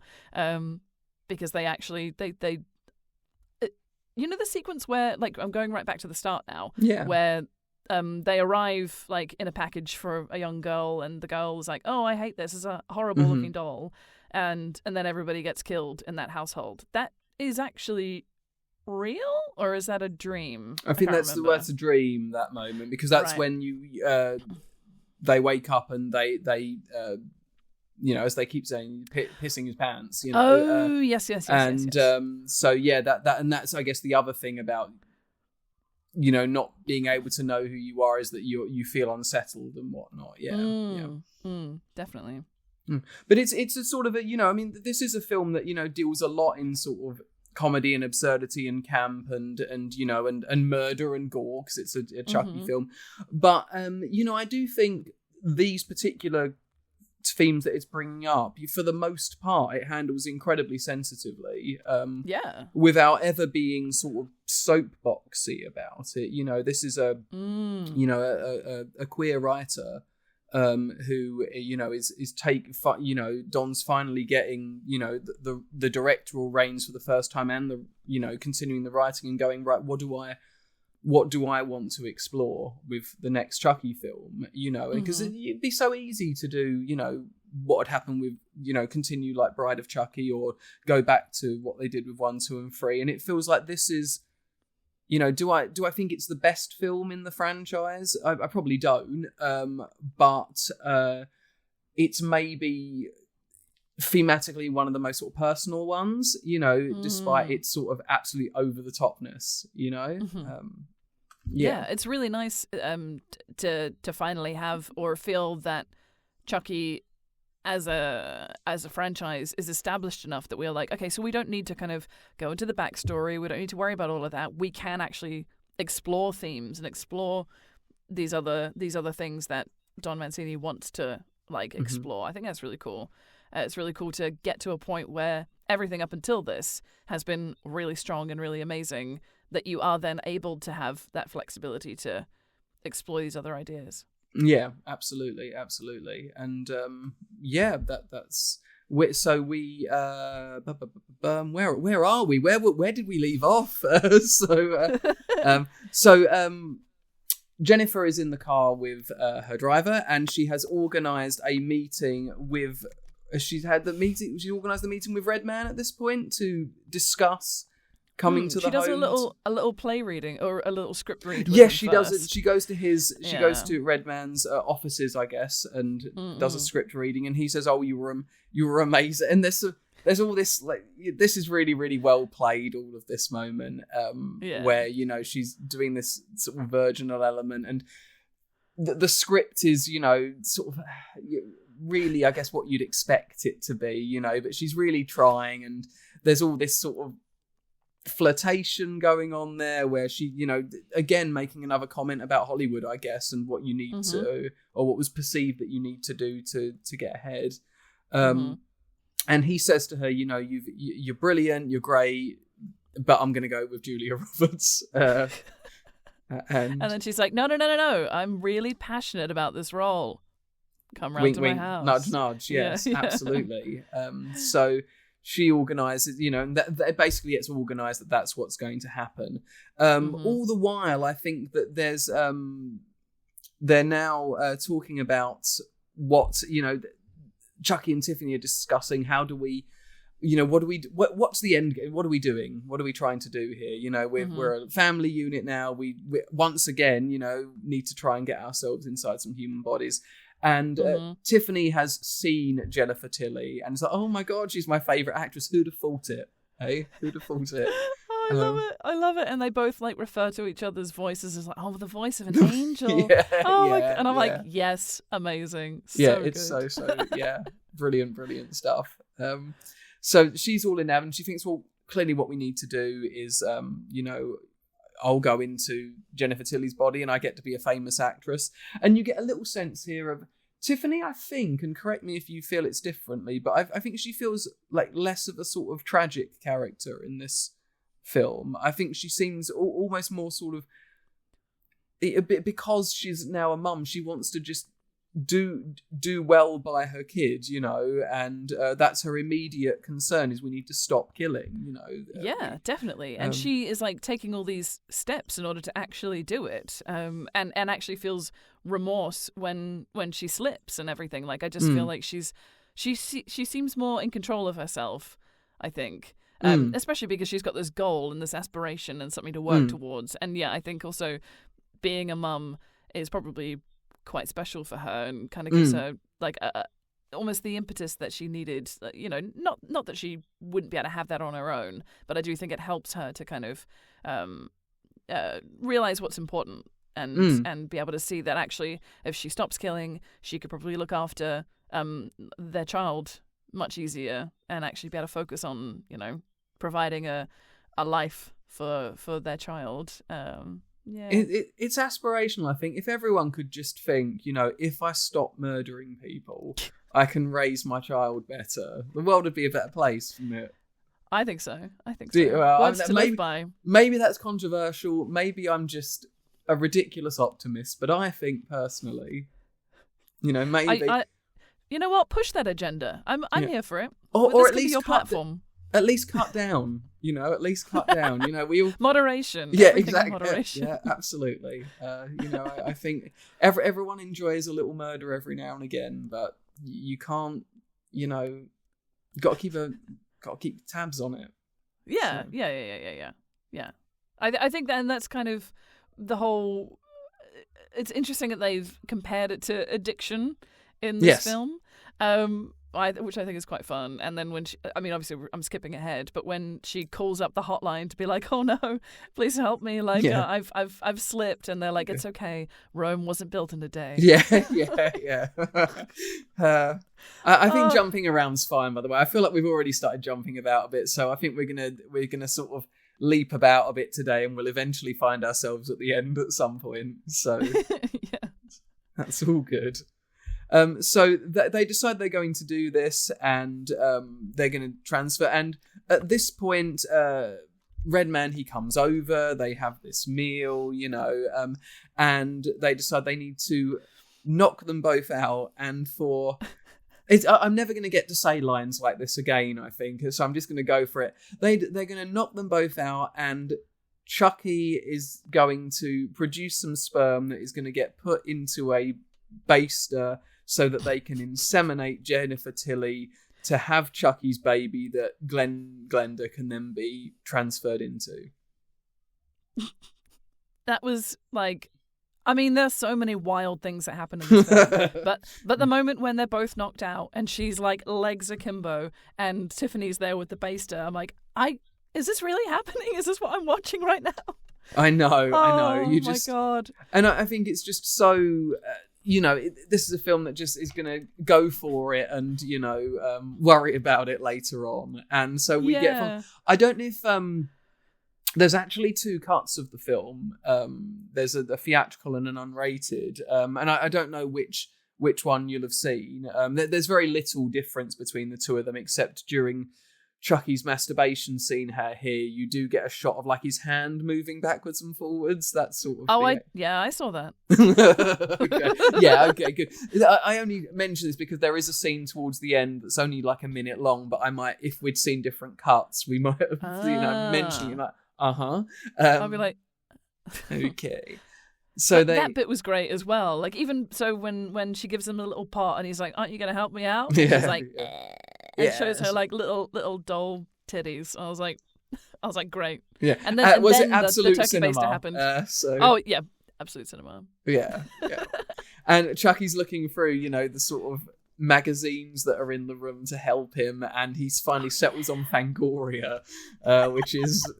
because they actually they you know the sequence where, like, I'm going right back to the start now, where they arrive like in a package for a young girl, and the girl is like, "Oh, I hate this. It's a horrible looking doll," and then everybody gets killed in that household. That is actually real, or is that a dream? I think that's a dream, that moment, because that's when they wake up and they you know, as they keep saying, pissing his pants, you know. Yes. So yeah, that and that's, I guess, the other thing about, you know, not being able to know who you are is that you feel unsettled and whatnot. Definitely. But it's a sort of a, you know, I mean, this is a film that, you know, deals a lot in sort of comedy and absurdity and camp and you know and murder and gore, because it's a Chucky film. But you know, I do think these particular themes that it's bringing up, for the most part, it handles incredibly sensitively, without ever being sort of soapboxy about it. You know, this is a you know a queer writer who, you know, you know, Don's finally getting, you know, the directorial reins for the first time, and the, you know, continuing the writing and going, right, what do I want to explore with the next Chucky film, you know, because it'd be so easy to do, you know, what would happen with, you know, continue like Bride of Chucky, or go back to what they did with 1, 2, and 3, and it feels like this is, you know, do I think it's the best film in the franchise? I probably don't, but it's maybe thematically one of the most sort of personal ones, you know, despite its sort of absolute over the topness, you know. It's really nice to finally have, or feel that Chucky as a franchise is established enough that we're like, okay, so we don't need to kind of go into the backstory. We don't need to worry about all of that. We can actually explore themes and explore these other things that Don Mancini wants to like explore. I think that's really cool. It's really cool to get to a point where everything up until this has been really strong and really amazing, that you are then able to have that flexibility to explore these other ideas. Yeah, absolutely. And that's so we where are we? Where did we leave off? Jennifer is in the car with her driver, and she has organised a meeting with. She's organised the meeting with Redman at this point to discuss coming to the home. She does a little play reading, or a little script read. Yes, she does it. She goes to she goes to Redman's offices, I guess, and does a script reading. And he says, "Oh, you were amazing." And there's all this, like, this is really, really well played. All of this moment, where, you know, she's doing this sort of virginal element, and the script is, you know, sort of really, I guess, what you'd expect it to be, you know. But she's really trying, and there's all this sort of flirtation going on there, where she, you know, again making another comment about Hollywood, I guess, and what you need to, or what was perceived that you need to do to get ahead. And he says to her, you know, you're brilliant, you're great, but I'm going to go with Julia Roberts. And then she's like, no, I'm really passionate about this role. Come round wink, to wink, my house. Nudge, nudge. Yes, absolutely. So she organises, you know, and that basically it's organised that that's what's going to happen. All the while, I think that there's they're now talking about what, you know, Chucky and Tiffany are discussing. How do we, you know, what's the end game? What are we doing? What are we trying to do here? You know, we're a family unit now. We once again, you know, need to try and get ourselves inside some human bodies. And Tiffany has seen Jennifer Tilly and is like, oh my God, she's my favourite actress. Who'd have thought it? Hey, who'd have thought it? Oh, I love it. I love it. And they both like refer to each other's voices as like, oh, the voice of an angel. Yeah, oh, yeah, my, and I'm yeah. like, yes, amazing. Yeah, So it's good. so yeah, brilliant stuff. So she's all in now, and she thinks, well, clearly what we need to do is, I'll go into Jennifer Tilly's body, and I get to be a famous actress. And you get a little sense here of Tiffany, I think, and correct me if you feel it's differently, but I think she feels like less of a sort of tragic character in this film. I think she seems almost more sort of, a bit, because she's now a mum, she wants to just do well by her kid, and that's her immediate concern, is we need to stop killing, Yeah, definitely. And she is like taking all these steps in order to actually do it, and actually feels remorse when she slips and everything. Like I just feel like she seems more in control of herself, I think. Especially because she's got this goal and this aspiration and something to work towards. And yeah, I think also being a mum is probably quite special for her and kind of gives her like almost the impetus that she needed. Not that she wouldn't be able to have that on her own, but I do think it helps her to kind of realize what's important and be able to see that actually if she stops killing, she could probably look after their child much easier and actually be able to focus on providing a life for their child. Yeah, it's aspirational. I think if everyone could just think, if I stop murdering people, I can raise my child better, the world would be a better place, wouldn't it? I think so. Words to live by. Maybe that's controversial. Maybe I'm just a ridiculous optimist, but I think personally, maybe. You know what? Push that agenda. I'm here for it. Or at least least your platform. At least cut down. At least cut down. We all moderation. Yeah, Everything exactly. Moderation. Yeah, absolutely. I think everyone enjoys a little murder every now and again, but you can't. Got to keep tabs on it. Yeah, so. Yeah. I think that's kind of the whole. It's interesting that they've compared it to addiction in this film, which I think is quite fun. And then when obviously I'm skipping ahead, but when she calls up the hotline to be like, "Oh no, please help me! Like I've slipped," and they're like, "It's okay. Rome wasn't built in a day." Yeah. I think jumping around's fine. By the way, I feel like we've already started jumping about a bit, so I think we're gonna sort of leap about a bit today, and we'll eventually find ourselves at the end at some point. So yeah, that's all good. So they decide they're going to do this, and they're going to transfer. And at this point, Redman, he comes over. They have this meal, and they decide they need to knock them both out. And I'm never going to get to say lines like this again, I think. So I'm just going to go for it. They're going to knock them both out, and Chucky is going to produce some sperm that is going to get put into a baster, so that they can inseminate Jennifer Tilly to have Chucky's baby that Glenda can then be transferred into. That was like, there's so many wild things that happen in this film. but the moment when they're both knocked out and she's like legs akimbo and Tiffany's there with the baster, I'm like, is this really happening? Is this what I'm watching right now? I know. Oh my God. And I think it's just so... this is a film that just is going to go for it and, worry about it later on. And so we get from... I don't know if... there's actually two cuts of the film. There's a theatrical and an unrated. And I don't know which one you'll have seen. There's very little difference between the two of them, except during Chucky's masturbation scene here, you do get a shot of like his hand moving backwards and forwards. That sort of thing. I saw that. Okay. Yeah, okay, good. I only mention this because there is a scene towards the end that's only like a minute long, but I might, if we'd seen different cuts, we might have, mentioned it like, I'll be like, okay. So that bit was great as well. Like even so, when she gives him a little pot and he's like, "Aren't you going to help me out?" Yeah, she's like, and shows her like little doll titties. I was like, great. Yeah. And then was and it then absolute the turkey cinema? baster happened. Oh yeah, absolute cinema. Yeah. And Chucky's looking through, the sort of magazines that are in the room to help him, and he finally settles on Fangoria, which is,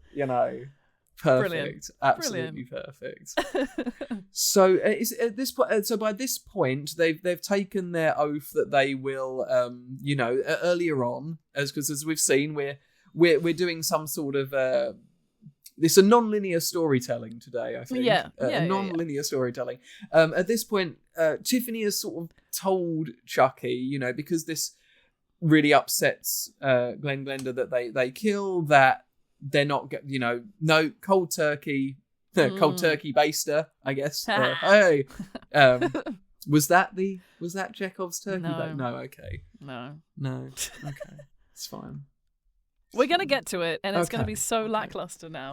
perfect. Brilliant. Absolutely perfect. So at this point, so by this point, they've taken their oath that they will, earlier on, because as we've seen, we're doing some sort of it's a non-linear storytelling today, I think. Non-linear storytelling. At this point, Tiffany has sort of told Chucky, because this really upsets Glenn Glenda that they kill, that they're not, no cold turkey baster, I guess. Hey, was that Chekhov's turkey? No, okay. No. Okay, it's fine. We're gonna get to it, and it's gonna be so lackluster now.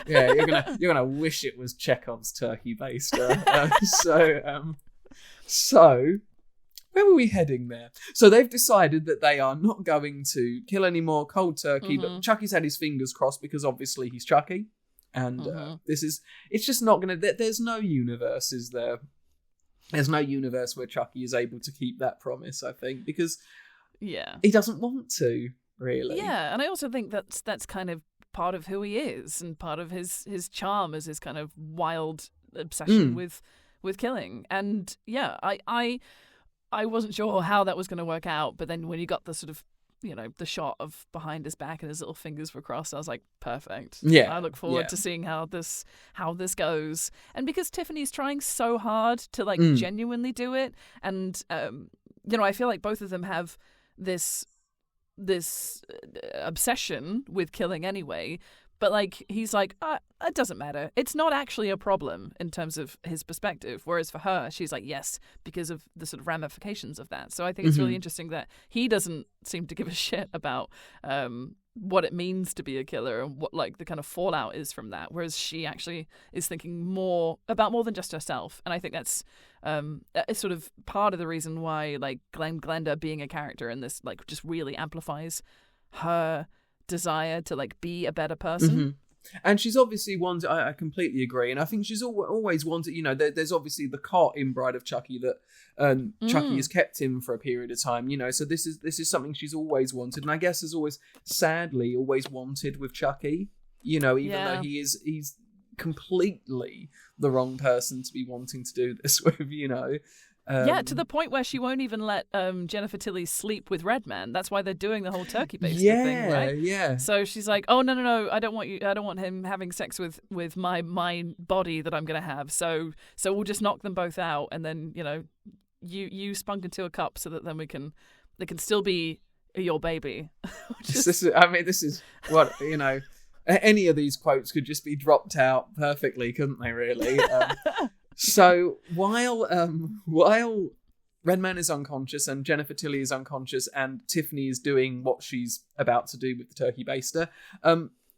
Yeah, you're gonna wish it was Chekhov's turkey baster. So where were we heading there? So they've decided that they are not going to kill any more cold turkey, but Chucky's had his fingers crossed because obviously he's Chucky, and it's just not gonna. There's no universe, is there? There's no universe where Chucky is able to keep that promise, I think, because he doesn't want to. Really. Yeah, and I also think that's kind of part of who he is, and part of his charm is his kind of wild obsession with killing. And I wasn't sure how that was going to work out, but then when you got the sort of the shot of behind his back and his little fingers were crossed, I was like, perfect. Yeah, I look forward to seeing how this goes. And because Tiffany's trying so hard to genuinely do it, and I feel like both of them have this obsession with killing anyway, but he's like, it doesn't matter, it's not actually a problem in terms of his perspective, whereas for her, she's like, yes, because of the sort of ramifications of that. So I think it's really interesting that he doesn't seem to give a shit about what it means to be a killer and what the kind of fallout is from that, whereas she actually is thinking more than just herself. And I think that's sort of part of the reason why Glenn Glenda being a character in this just really amplifies her desire to be a better person. And she's obviously wanted, I completely agree, and I think she's always wanted, there's obviously the cot in Bride of Chucky that Chucky has kept him for a period of time, so this is something she's always wanted, and I guess has always, sadly, always wanted with Chucky, even though he's completely the wrong person to be wanting to do this with, to the point where she won't even let Jennifer Tilly sleep with Redman. That's why they're doing the whole turkey basting thing, right? Yeah. So she's like, "Oh no! I don't want him having sex with my body that I'm gonna have. So we'll just knock them both out, and then you spunk into a cup so that then they can still be your baby." This is what Any of these quotes could just be dropped out perfectly, couldn't they? Really. So while Redman is unconscious and Jennifer Tilly is unconscious and Tiffany is doing what she's about to do with the turkey baster,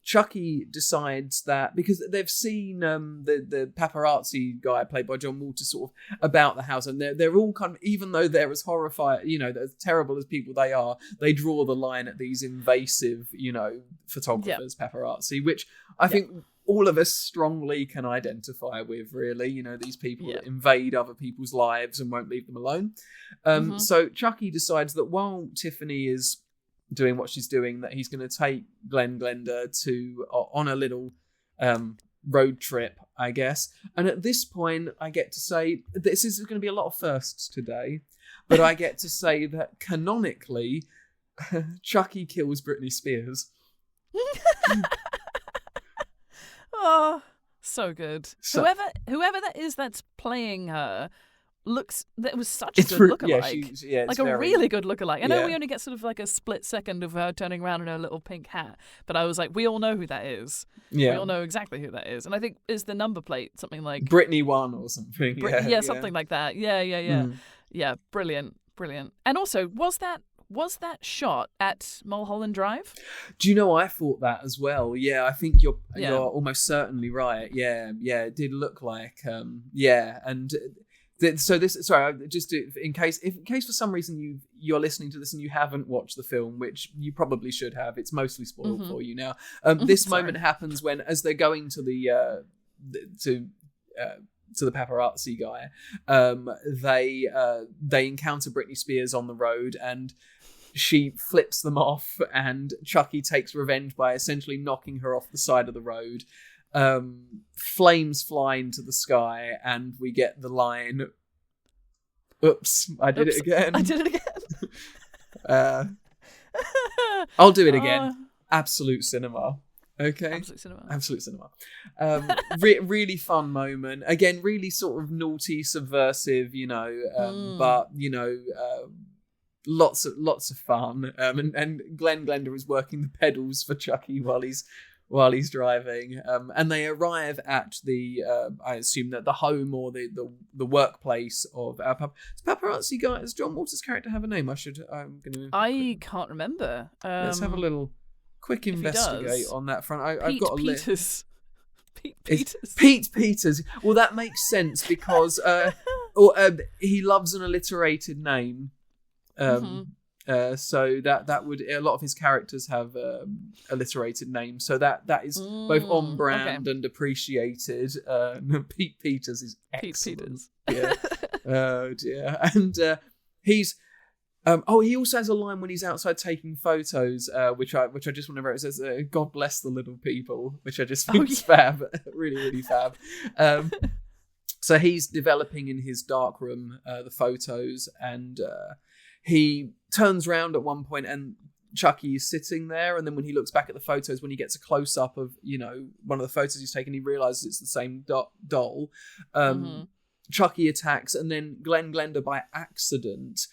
Chucky decides that because they've seen the paparazzi guy played by John Walters sort of about the house, and they're all kind of, even though they're as horrified, as terrible as people they are, they draw the line at these invasive, photographers, paparazzi, which I think all of us strongly can identify with, really. These people that invade other people's lives and won't leave them alone. So Chucky decides that while Tiffany is doing what she's doing, that he's going to take Glenn Glenda on a little road trip, I guess. And at this point, I get to say, this is going to be a lot of firsts today, but I get to say that canonically, Chucky kills Britney Spears. Oh, so good. Whoever that is that's playing her that was such a good lookalike. Yeah, a really good lookalike. I know we only get sort of a split second of her turning around in her little pink hat, but I was like, we all know who that is. Yeah. We all know exactly who that is. And I think, is the number plate something like Britney 1 or something? Something like that. Yeah. Yeah, brilliant. And also, was that shot at Mulholland Drive? Do you know, I thought that as well. Yeah, I think you're almost certainly right. Yeah, it did look like and so this, sorry, just in case for some reason you're listening to this and you haven't watched the film, which you probably should have, it's mostly spoiled for you now. This moment happens when, as they're going to paparazzi guy, they encounter Britney Spears on the road, and she flips them off, and Chucky takes revenge by essentially knocking her off the side of the road. Flames fly into the sky, and we get the line, "Oops, I did it again." I did it again. I'll do it again. Absolute cinema. Okay. Absolute cinema. Really fun moment. Again, really sort of naughty, subversive, but lots of fun. And Glenn Glenda is working the pedals for Chucky while he's driving. And they arrive at the I assume that the home or the workplace of our paparazzi guy. Does John Waters' character have a name? I can't remember. Let's have a little quick investigate on that front. I've got a list. Pete Peters. Pete Peters. Well, that makes sense because he loves an alliterated name. So that would, a lot of his characters have alliterated names. So that is both on brand and appreciated. Pete Peters is excellent. Pete Peters. Yeah. Oh dear. And he's. He also has a line when he's outside taking photos, which I just want to write. It says, "God bless the little people," which I just think is fab, really, really fab. So he's developing in his darkroom the photos, and he turns around at one point, and Chucky is sitting there. And then when he looks back at the photos, when he gets a close up of one of the photos he's taken, he realizes it's the same doll. Chucky attacks, and then Glenn Glenda by accident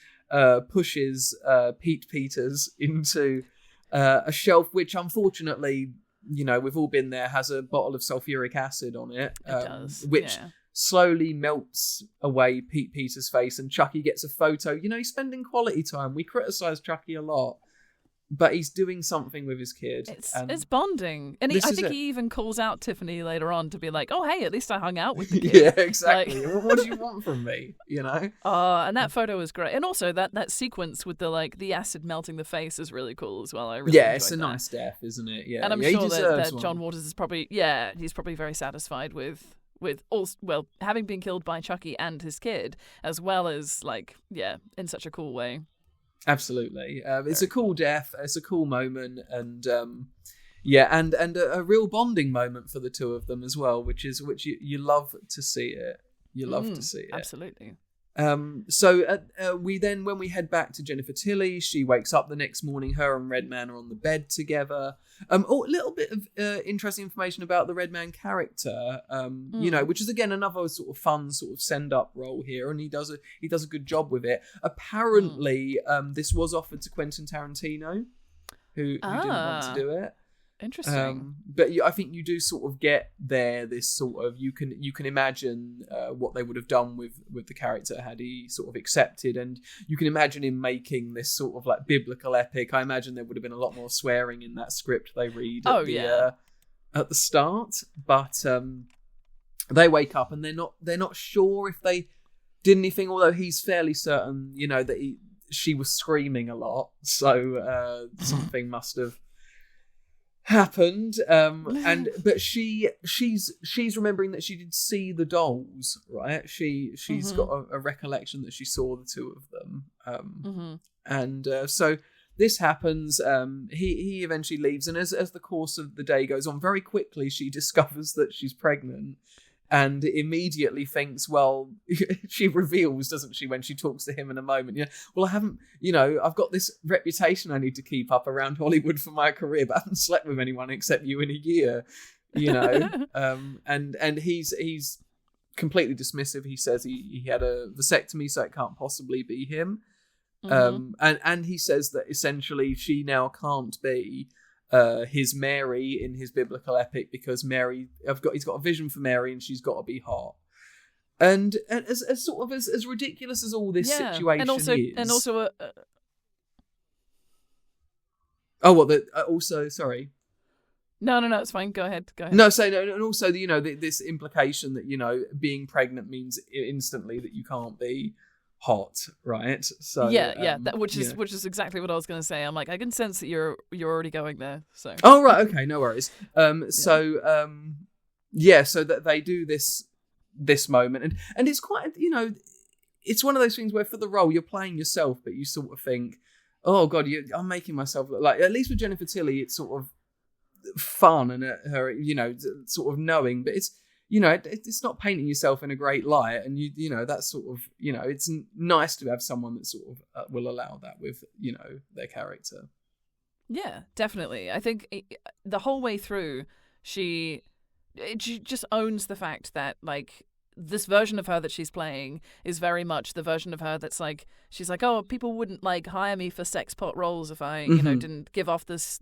pushes Pete Peters into a shelf, which unfortunately, we've all been there, has a bottle of sulfuric acid on it. It does, which slowly melts away Pete Peters' face, and Chucky gets a photo. He's spending quality time. We criticise Chucky a lot, but he's doing something with his kid. It's bonding. And I think he even calls out Tiffany later on to be like, "Oh, hey, at least I hung out with the kid." Yeah, exactly. What do you want from me? And that photo is great. And also that sequence with the acid melting the face is really cool as well. I really enjoyed it's a that. Nice death, isn't it? Yeah. And I'm sure that John Waters is probably, he's probably very satisfied with having been killed by Chucky and his kid, as well as in such a cool way. Absolutely. It's a cool death. It's a cool moment, and and a real bonding moment for the two of them as well, which you love to see it. You love to see it. Absolutely. So we then, when we head back to Jennifer Tilly, she wakes up the next morning. Her and Redman are on the bed together. A little bit of interesting information about the Redman character, which is again another sort of fun sort of send up role here, and he does a good job with it. Apparently, this was offered to Quentin Tarantino, who didn't want to do it. Interesting. But I think you do sort of get there this sort of, you can imagine what they would have done with the character had he sort of accepted, and you can imagine him making this sort of biblical epic. I imagine there would have been a lot more swearing in that script they read at the start, but they wake up and they're not sure if they did anything, although he's fairly certain that she was screaming a lot, so something must have happened, but she's remembering that she did see the dolls, right? She's got a recollection that she saw the two of them, and so this happens. He eventually leaves, and as the course of the day goes on, very quickly she discovers that she's pregnant, and immediately thinks, well, she reveals, doesn't she, when she talks to him in a moment, well, I haven't, I've got this reputation I need to keep up around Hollywood for my career, but I haven't slept with anyone except you in a year, and he's completely dismissive. He says he had a vasectomy, so it can't possibly be him. And he says that essentially she now can't be his Mary in his biblical epic, because he's got a vision for Mary, and she's got to be hot. And as sort of as ridiculous as all this situation is, and also sorry. No, it's fine. Go ahead. No, and also this implication that being pregnant means instantly that you can't be hot, right? So which is exactly what I was going to say. I'm like, I can sense that you're already going there. So right, okay, no worries. So that they do this this moment, and it's quite, it's one of those things where for the role you're playing yourself, but you sort of think, oh god, I'm making myself look like, at least with Jennifer Tilly, it's sort of fun and her, sort of knowing, but it's, it's not painting yourself in a great light, and that's sort of, it's nice to have someone that sort of will allow that with, their character. Yeah, definitely. I think the whole way through, she just owns the fact that, like, this version of her that she's playing is very much the version of her that's like, she's like, oh, people wouldn't like hire me for sex pot roles if I, didn't give off this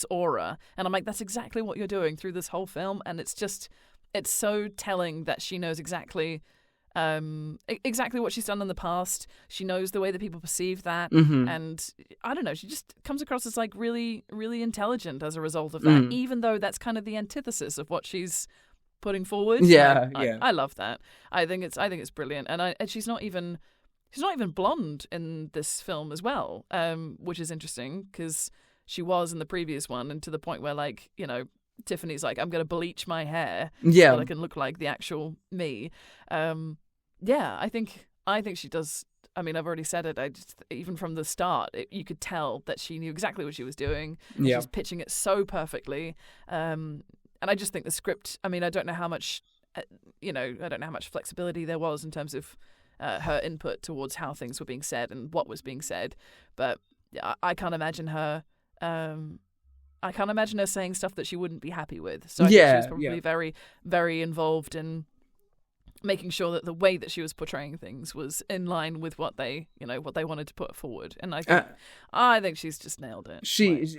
aura. And I'm like, that's exactly what you're doing through this whole film. And it's so telling that she knows exactly what she's done in the past. She knows the way that people perceive that. And I don't know, she just comes across as like really, really intelligent as a result of that, even though that's kind of the antithesis of what she's putting forward. I love that. I think it's brilliant. And she's not even blonde in this film as well, which is interesting because she was in the previous one, and to the point where, like, Tiffany's like, I'm going to bleach my hair so that I can look like the actual me. I think she does. I mean, I've already said it. Even from the start, you could tell that she knew exactly what she was doing. Yeah. She was pitching it so perfectly. And I just think the script, I mean, I don't know how much flexibility there was in terms of her input towards how things were being said and what was being said. But I can't imagine her. I can't imagine her saying stuff that she wouldn't be happy with. So I think she was probably very, very involved in making sure that the way that she was portraying things was in line with what they wanted to put forward. And I think she's just nailed it.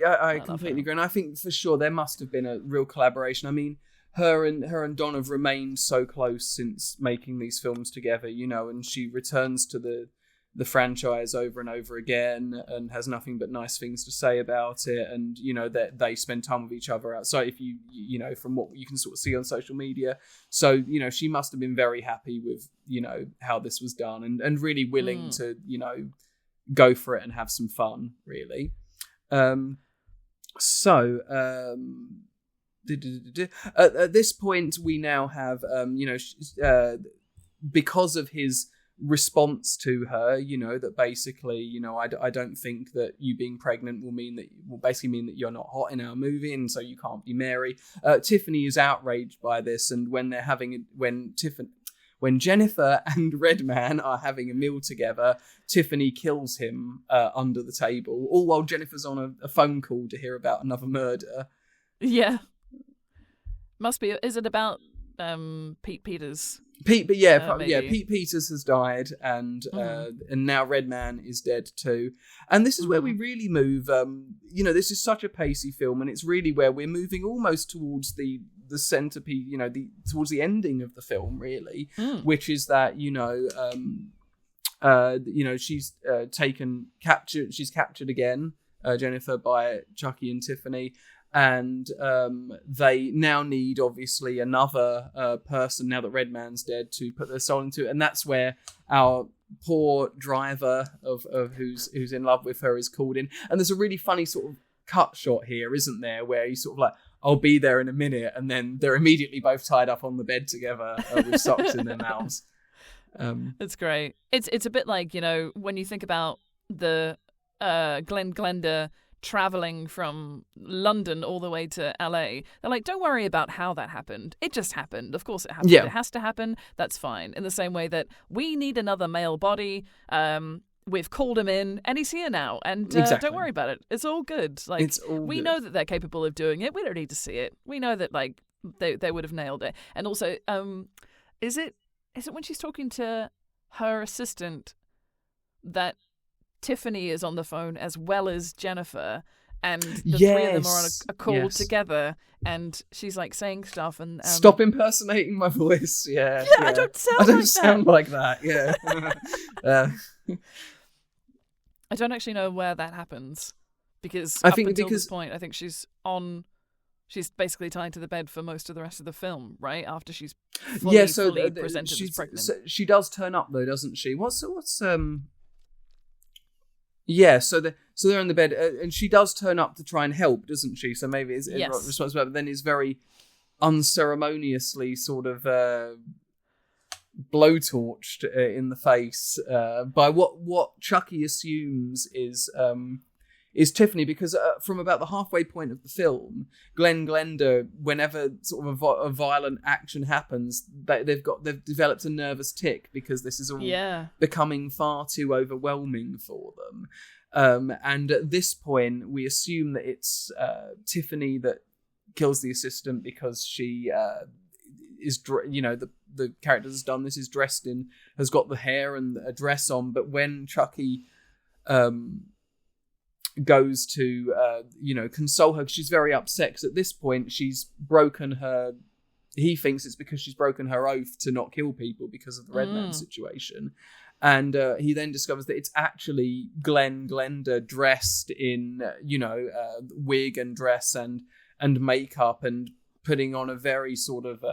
I completely agree. And I think for sure there must have been a real collaboration. I mean, her and Don have remained so close since making these films together, and she returns to the franchise over and over again and has nothing but nice things to say about it, and that they spend time with each other outside, if you from what you can sort of see on social media. So she must have been very happy with how this was done, and really willing to go for it and have some fun, really. At this point we now have because of his response to her, that basically, I don't think that you being pregnant will basically mean that you're not hot in our movie, and so you can't be Mary. Tiffany is outraged by this, and when Jennifer and Redman are having a meal together, Tiffany kills him under the table, all while Jennifer's on a phone call to hear about another murder. Yeah. Must be. Is it about Pete Peters? Pete Peters has died, and now Redman is dead too. And this is where we really move. This is such a pacey film, and it's really where we're moving almost towards the centerpiece. Towards the ending of the film, really, which is that she's she's captured again, Jennifer, by Chucky and Tiffany. And they now need, obviously, another person, now that Redman's dead, to put their soul into it. And that's where our poor driver of who's in love with her is called in. And there's a really funny sort of cut shot here, isn't there, where he's sort of like, I'll be there in a minute, and then they're immediately both tied up on the bed together with socks in their mouths. It's great. It's a bit like, when you think about the Glenn Glenda traveling from London all the way to LA, they're like, don't worry about how that happened. It just happened. Of course it happened. Yeah. It has to happen. That's fine. In the same way that we need another male body. We've called him in and he's here now. And don't worry about it. It's all good. Like, we know that they're capable of doing it. We don't need to see it. We know that, like, they would have nailed it. And also, is it when she's talking to her assistant that Tiffany is on the phone as well as Jennifer, and the three of them are on a call together, and she's like saying stuff and stop impersonating my voice. Yeah. I don't sound like that. Yeah. I don't actually know where that happens, because this point I think she's basically tied to the bed for most of the rest of the film, right? After she's fully presented as pregnant. So she does turn up though, doesn't she? So they're in the bed, and she does turn up to try and help, doesn't she? So maybe it's responsible, but then is very unceremoniously sort of blowtorched in the face by what Chucky assumes is Tiffany, because from about the halfway point of the film, Glenn Glenda, whenever sort of a violent action happens, they've developed a nervous tick because this is all becoming far too overwhelming for them. And at this point, we assume that it's Tiffany that kills the assistant because she is, the character that's done this is dressed in, has got the hair and a dress on, but when Chucky goes to console her, she's very upset because at this point she's broken her, he thinks it's because she's broken her oath to not kill people because of the Red Man situation, and he then discovers that it's actually Glenn Glenda dressed in wig and dress and makeup and putting on a very sort of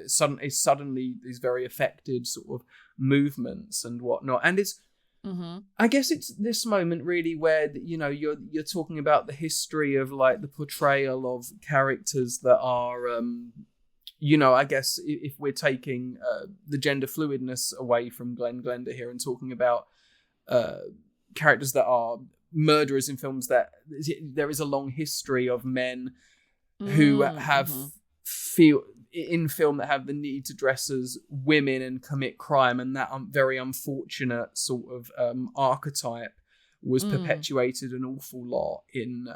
suddenly these very affected sort of movements and whatnot. And it's I guess it's this moment really where you're talking about the history of like the portrayal of characters that are I guess if we're taking the gender fluidness away from Glenn Glenda here and talking about characters that are murderers in films, that there is a long history of men who have in film that have the need to dress as women and commit crime, and that very unfortunate sort of archetype was perpetuated an awful lot in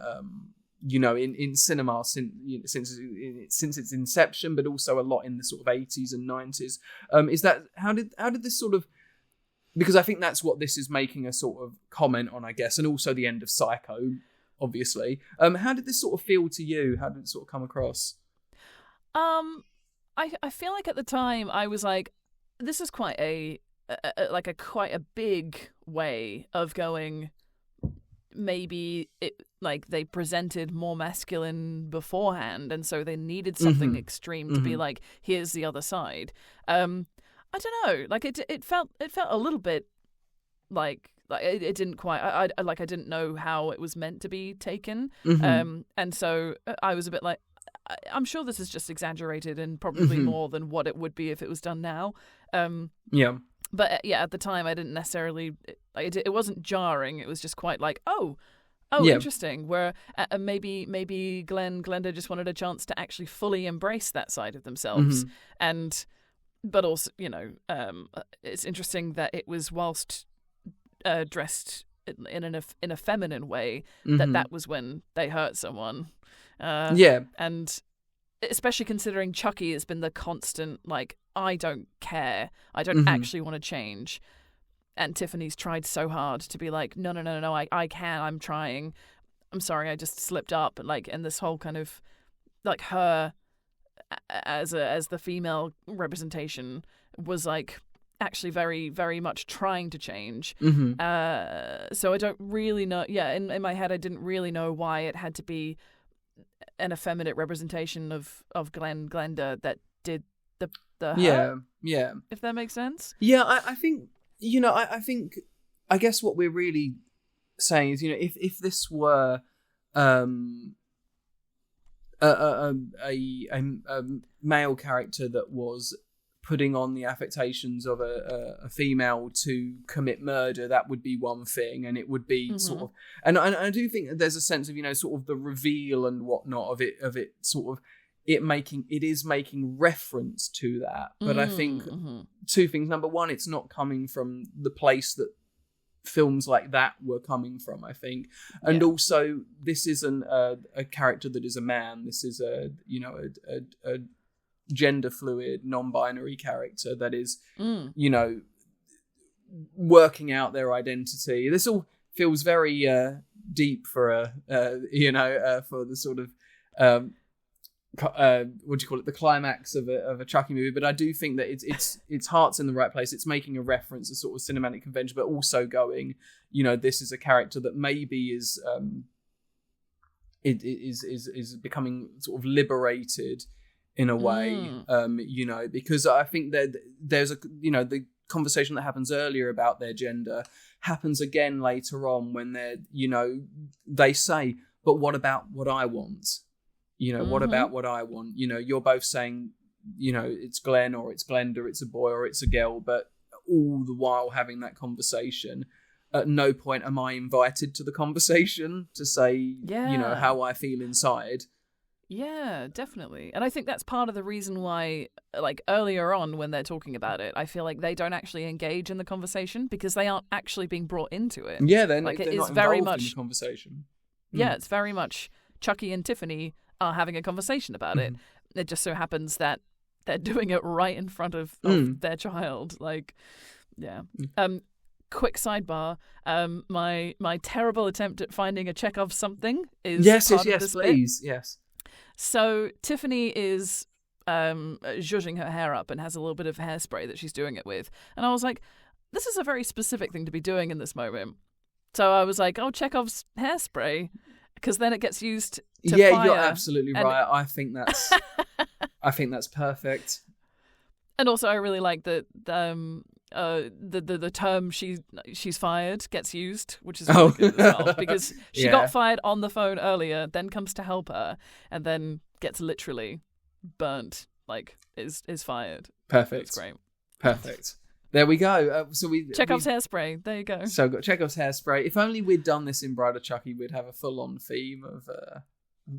cinema since its inception, but also a lot in the sort of 80s and 90s. Is that how did this sort of, because I think that's what this is making a sort of comment on, I guess, and also the end of Psycho, obviously. How did this sort of feel to you? How did it sort of come across? I feel like at the time I was like, this is quite quite a big way of going. Maybe it, like, they presented more masculine beforehand, and so they needed something extreme to be like, here's the other side. I don't know, like it felt a little bit like it didn't quite. I didn't know how it was meant to be taken, and so I was a bit like, I'm sure this is just exaggerated and probably more than what it would be if it was done now. But at the time I didn't necessarily. It wasn't jarring. It was just quite like, interesting. Where maybe Glenn Glenda just wanted a chance to actually fully embrace that side of themselves, but also it's interesting that it was whilst dressed in a feminine way that was when they hurt someone. And especially considering Chucky has been the constant, like, I don't care, I don't actually want to change, and Tiffany's tried so hard to be like, no, I can, I'm trying, I'm sorry, I just slipped up, and this whole kind of like her as the female representation was like actually very, very much trying to change. So I don't really know. In my head I didn't really know why it had to be an effeminate representation of Glenn Glenda that did the hurt, if that makes sense. I think I think I guess what we're really saying is, if this were a male character that was putting on the affectations of a female to commit murder, that would be one thing, and it would be sort of, and I do think that there's a sense of sort of the reveal and whatnot of it sort of it is making reference to that, but I think two things. Number one, it's not coming from the place that films like that were coming from, I think, and also this isn't a character that is a man. This is a gender fluid, non-binary character that is, working out their identity. This all feels very deep for for the sort of what do you call it, the climax of a Chucky movie. But I do think that its heart's in the right place. It's making a reference to sort of cinematic convention, but also going, this is a character that maybe is is becoming sort of liberated in a way, because I think that there's the conversation that happens earlier about their gender happens again later on when they say, but what about what I want? What about what I want? You're both saying it's Glenn or it's Glenda, it's a boy or it's a girl, but all the while having that conversation. At no point am I invited to the conversation to say, how I feel inside. Yeah, definitely. And I think that's part of the reason why, like, earlier on when they're talking about it, I feel like they don't actually engage in the conversation because they aren't actually being brought into it. Yeah, they're like, not it is involved very in much the conversation. Yeah, it's very much Chucky and Tiffany are having a conversation about it. It just so happens that they're doing it right in front of their child. Like, yeah. Quick sidebar. My terrible attempt at finding a Chekhov something is yes, please. Yes. So Tiffany is zhuzhing her hair up and has a little bit of hairspray that she's doing it with. And I was like, this is a very specific thing to be doing in this moment. So I was like, oh, Chekhov's hairspray, because then it gets used to fire. Yeah, you're absolutely right. I think that's perfect. And also, I really like that the term she's fired gets used, which is really good as well, because she got fired on the phone earlier, then comes to help her, and then gets literally burnt, like is fired. Perfect. That's great. Perfect. There we go. Chekhov's hairspray. There you go. So got Chekhov's hairspray. If only we'd done this in Bride of Chucky, we'd have a full-on theme of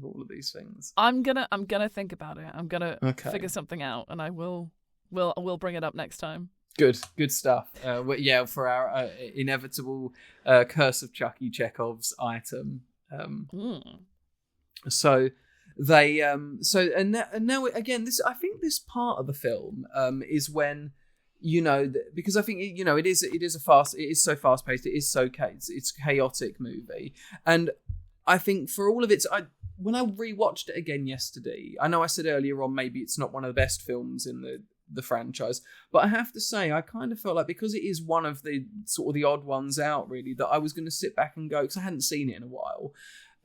all of these things. I'm gonna think about it. I'm gonna figure something out, and I will bring it up next time. Good stuff. For our inevitable Curse of Chucky Chekhov's item. So they and now again, this I think this part of the film is when. Because I think it is so fast paced. It is so it's a chaotic movie, and I think for all of its, when I rewatched it again yesterday, I know I said earlier on maybe it's not one of the best films in the franchise, but I have to say I kind of felt like because it is one of the sort of the odd ones out really that I was going to sit back and go because I hadn't seen it in a while.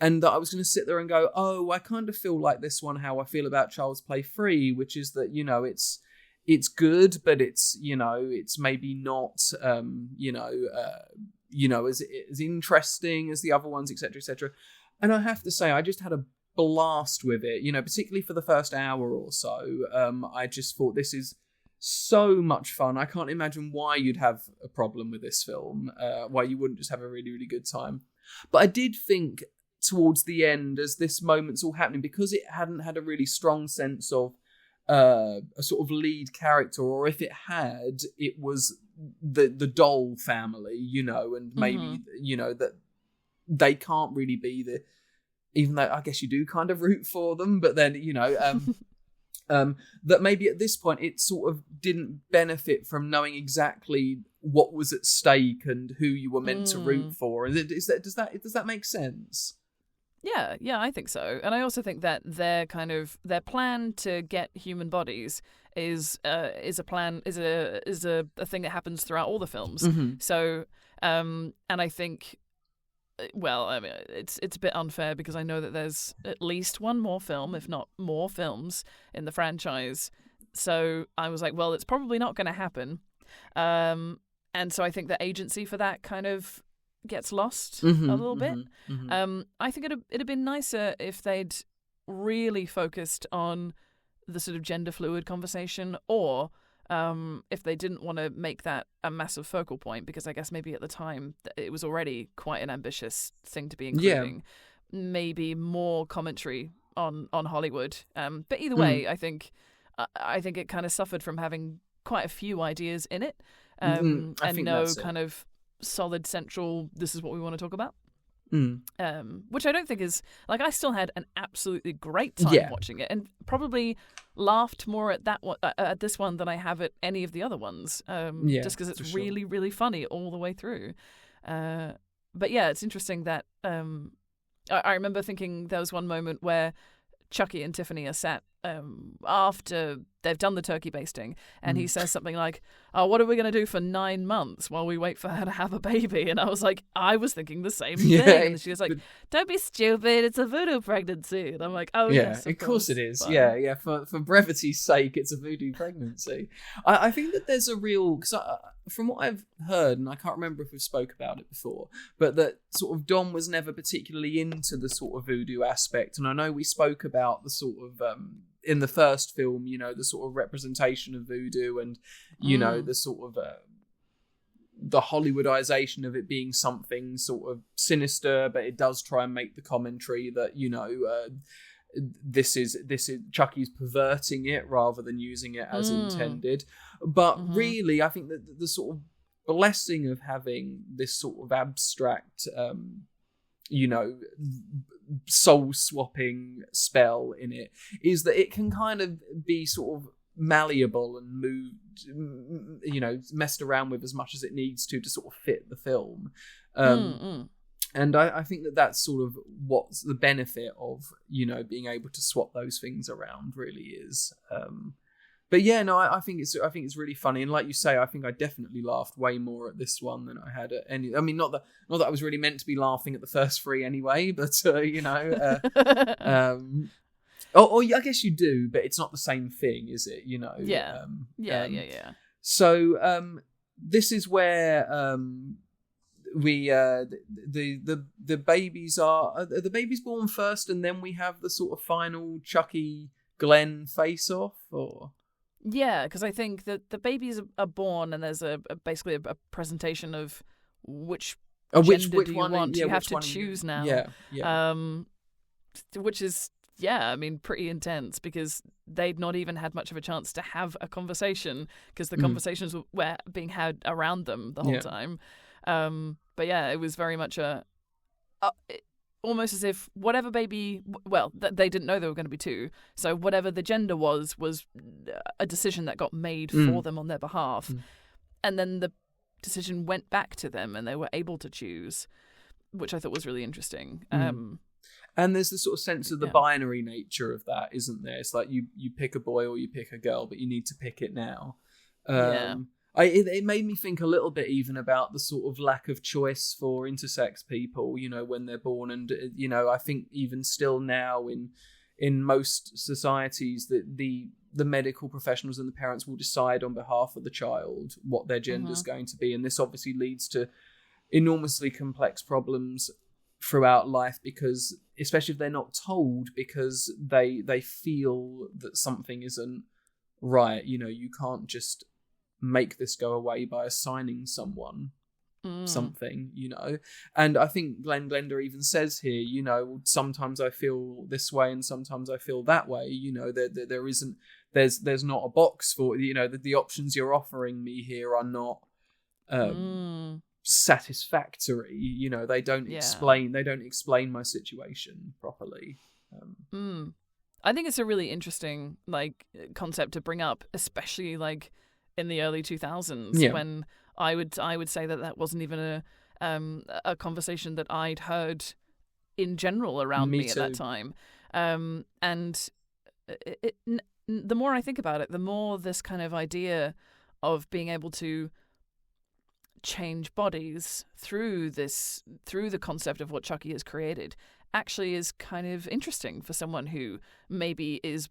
And that I was going to sit there and go, oh, I kind of feel like this one, how I feel about Child's Play 3, which is that, it's good, but it's maybe not as interesting as the other ones, etc., etc. And I have to say, I just had a blast with it. Particularly for the first hour or so. I just thought this is so much fun. I can't imagine why you'd have a problem with this film. Why you wouldn't just have a really, really good time. But I did think towards the end, as this moment's all happening, because it hadn't had a really strong sense of a sort of lead character, or if it had, it was the doll family, and maybe that they can't really be even though I guess you do kind of root for them, but then that maybe at this point it sort of didn't benefit from knowing exactly what was at stake and who you were meant to root for. Does that make sense? Yeah, I think so. And I also think that their plan to get human bodies is a thing that happens throughout all the films. Mm-hmm. So, and I think, well, I mean, it's a bit unfair because I know that there's at least one more film, if not more films in the franchise. So I was like, well, it's probably not going to happen. And so I think the agency for that kind of gets lost a little bit. I think it'd have been nicer if they'd really focused on the sort of gender fluid conversation, or if they didn't want to make that a massive focal point, because I guess maybe at the time it was already quite an ambitious thing to be including. Maybe more commentary on Hollywood. But either way, I think it kind of suffered from having quite a few ideas in it, and no kind of solid central, this is what we want to talk about. Which I don't think is, like, I still had an absolutely great time watching it, and probably laughed more at at this one than I have at any of the other ones, just because it's really, really funny all the way through. But yeah, it's interesting that I remember thinking there was one moment where Chucky and Tiffany are sat after they've done the turkey basting, and he says something like, oh, what are we going to do for 9 months while we wait for her to have a baby? And I was like, I was thinking the same thing. And she was like, don't be stupid, it's a voodoo pregnancy. And I'm like, oh yes, of course it is. Fine. Yeah, for brevity's sake, it's a voodoo pregnancy. I think that there's a real, because from what I've heard, and I can't remember if we've spoke about it before, but that sort of Dom was never particularly into the sort of voodoo aspect. And I know we spoke about the sort of in the first film, the sort of representation of voodoo and, the sort of the Hollywoodization of it being something sort of sinister, but it does try and make the commentary that, this is Chucky's perverting it rather than using it as intended. But really, I think that the sort of blessing of having this sort of abstract, soul swapping spell in it is that it can kind of be sort of malleable and moved, messed around with as much as it needs to sort of fit the film. And I think that that's sort of what's the benefit of, being able to swap those things around really is. But yeah, no, I think it's really funny. And like you say, I think I definitely laughed way more at this one than I had at any. I mean, not that I was really meant to be laughing at the first three anyway, but I guess you do, but it's not the same thing, is it? Yeah. So this is where we the babies are the babies born first, and then we have the sort of final Chucky Glenn face off, or. Yeah, because I think that the babies are born, and there's basically a presentation of which gender do you one, want. You have to one choose now. Yeah. Which is, I mean, pretty intense because they'd not even had much of a chance to have a conversation because the conversations were being had around them the whole time. But yeah, it was very much almost as if whatever baby, they didn't know there were going to be two, so whatever the gender was a decision that got made for them on their behalf, and then the decision went back to them and they were able to choose, which I thought was really interesting. And there's the sort of sense of the binary nature of that, isn't there? It's like you pick a boy or you pick a girl, but you need to pick it now. It made me think a little bit even about the sort of lack of choice for intersex people, when they're born. And, I think even still now in most societies that the medical professionals and the parents will decide on behalf of the child what their gender is going to be. And this obviously leads to enormously complex problems throughout life because, especially if they're not told, because they feel that something isn't right. You can't just make this go away by assigning someone something, and I think Glenn Glenda even says here, sometimes I feel this way and sometimes I feel that way, there's not a box for, the options you're offering me here are not satisfactory, they don't explain my situation properly. I think it's a really interesting concept to bring up, especially in the early 2000s when I would say that wasn't even a conversation that I'd heard in general around me at that time. And the more I think about it, the more this kind of idea of being able to change bodies through the concept of what Chucky has created actually is kind of interesting for someone who maybe is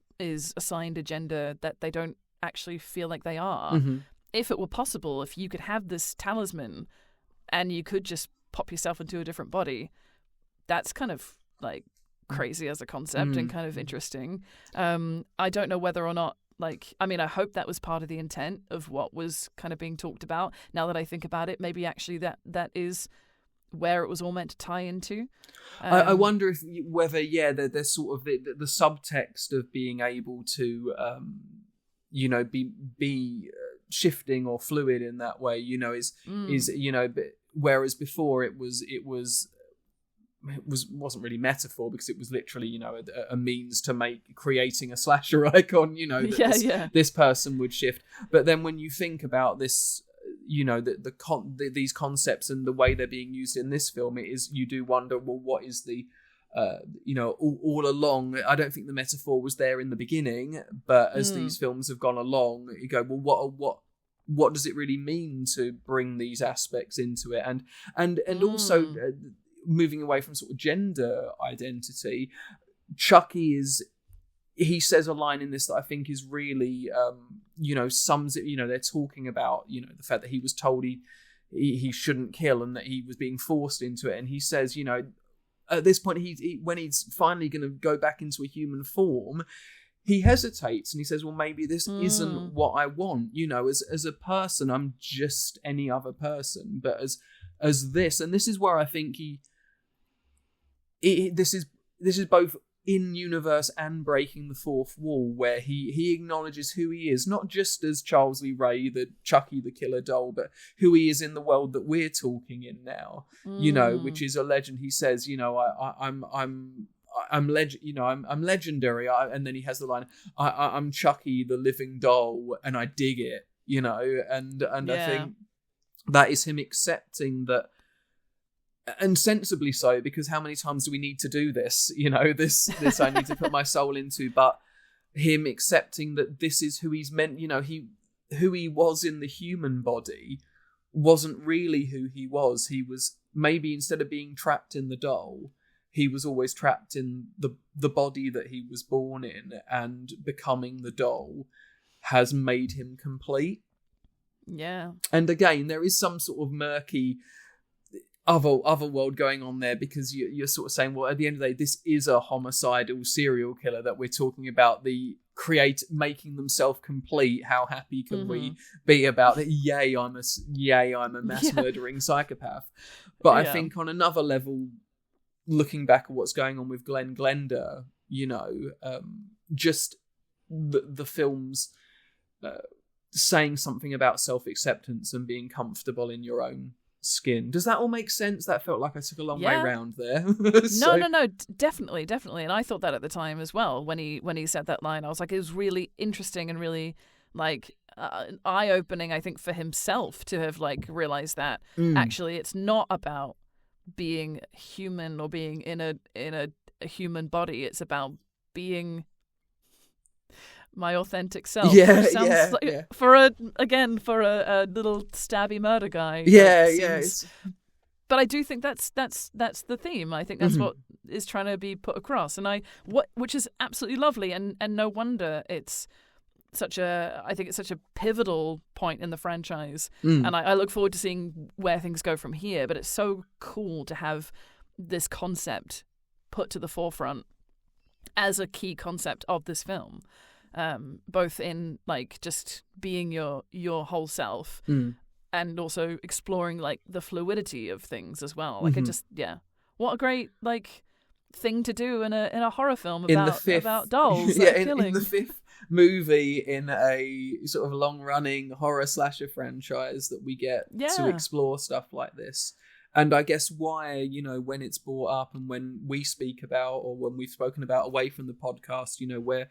assigned a gender that they don't actually feel like they are. If it were possible, if you could have this talisman and you could just pop yourself into a different body, that's kind of crazy as a concept and kind of interesting. I don't know whether or not I hope that was part of the intent of what was kind of being talked about. Now that I think about it, maybe actually that is where it was all meant to tie into. I wonder whether there's sort of the subtext of being able to be shifting or fluid in that way, but whereas before it wasn't really metaphor because it was literally, a means to creating a slasher icon, this person would shift. But then when you think about this, these concepts and the way they're being used in this film, you do wonder, well, what is the all along, I don't think the metaphor was there in the beginning, but as these films have gone along, you go, well, what does it really mean to bring these aspects into it? And also moving away from sort of gender identity, Chucky he says a line in this that I think is really, sums it, they're talking about, the fact that he was told he shouldn't kill and that he was being forced into it. And he says, at this point, when he's finally going to go back into a human form, he hesitates and he says, well, maybe this isn't what I want. You know, as a person, I'm just any other person. But as this, and this is where I think this is both in universe and breaking the fourth wall, where he acknowledges who he is, not just as Charles Lee Ray, the Chucky the killer doll, but who he is in the world that we're talking in now. You know, which is a legend. He says, you know, I'm legendary, and then he has the line, I'm Chucky the living doll, and I dig it, you know, and I think that is him accepting that, and sensibly so, because how many times do we need to do this? You know, this I need to put my soul into, but him accepting that this is who he's meant. You know, who he was in the human body wasn't really who he was. He was, maybe instead of being trapped in the doll, he was always trapped in the body that he was born in, and becoming the doll has made him complete. Yeah. And again, there is some sort of murky other world going on there, because you're sort of saying, well, at the end of the day, this is a homicidal serial killer that we're talking about, the making themselves complete. How happy can we be about it? Yay, I'm a mass murdering psychopath. But I think on another level, looking back at what's going on with Glenn Glenda, you know, just the film's saying something about self-acceptance and being comfortable in your own skin. Does that all make sense? That felt like I took a long way round there. No, definitely. And I thought that at the time as well, when he said that line. I was like, it was really interesting and really like eye-opening, I think, for himself to have like realized that actually it's not about being human or being in a human body. It's about being my authentic self. For a little stabby murder guy. But I do think that's the theme. I think that's what is trying to be put across, and which is absolutely lovely, and no wonder it's such a pivotal point in the franchise, and I look forward to seeing where things go from here. But it's so cool to have this concept put to the forefront as a key concept of this film. Both in like just being your whole self, and also exploring like the fluidity of things as well. Like what a great like thing to do in a horror film about dolls that are killing. In the fifth movie in a sort of long running horror slasher franchise that we get to explore stuff like this. And I guess why, you know, when it's brought up and when we speak about, or when we've spoken about away from the podcast, you know, where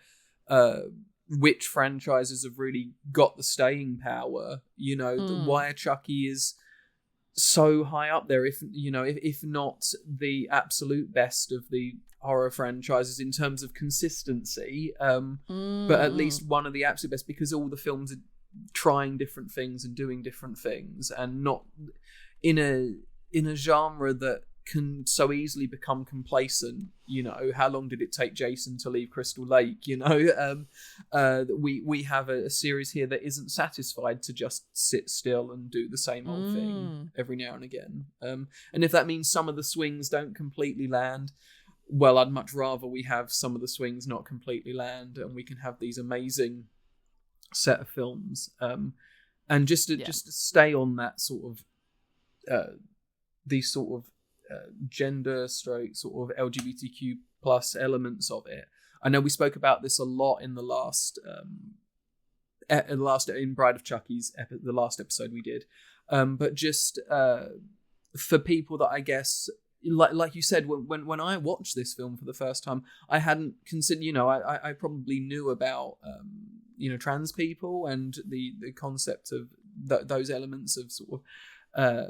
which franchises have really got the staying power, you know, why Chucky is so high up there, if not the absolute best of the horror franchises in terms of consistency, but at least one of the absolute best, because all the films are trying different things and doing different things, and not in a genre that can so easily become complacent. You know, how long did it take Jason to leave Crystal Lake? You know, we have a series here that isn't satisfied to just sit still and do the same old thing every now and again. And if that means some of the swings don't completely land, well, I'd much rather we have some of the swings not completely land, and we can have these amazing set of films. And just to stay on that sort of these sort of gender stroke sort of LGBTQ plus elements of it. I know we spoke about this a lot in the last in Bride of Chucky's the last episode we did, but just for people that I guess like you said, when I watched this film for the first time, I hadn't considered, you know, I probably knew about you know, trans people and the concept of those elements of sort of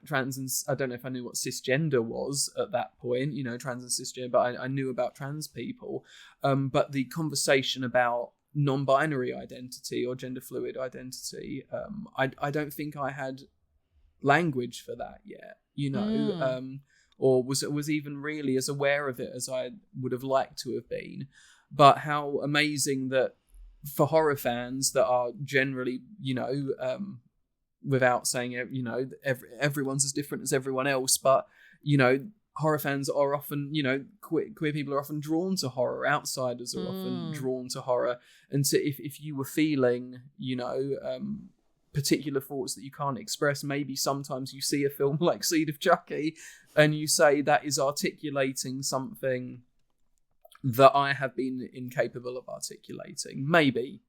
trans, and I don't know if I knew what cisgender was at that point, you know, trans and cisgender, but I knew about trans people. But the conversation about non-binary identity or gender fluid identity, I don't think I had language for that yet, you know, or was even really as aware of it as I would have liked to have been. But how amazing that for horror fans that are generally, you know, without saying it, you know, everyone's as different as everyone else, but, you know, horror fans are often, queer people are often drawn to horror. Outsiders are often drawn to horror. And so if you were feeling, particular thoughts that you can't express, maybe sometimes you see a film like Seed of Chucky and you say that is articulating something that I have been incapable of articulating. Maybe,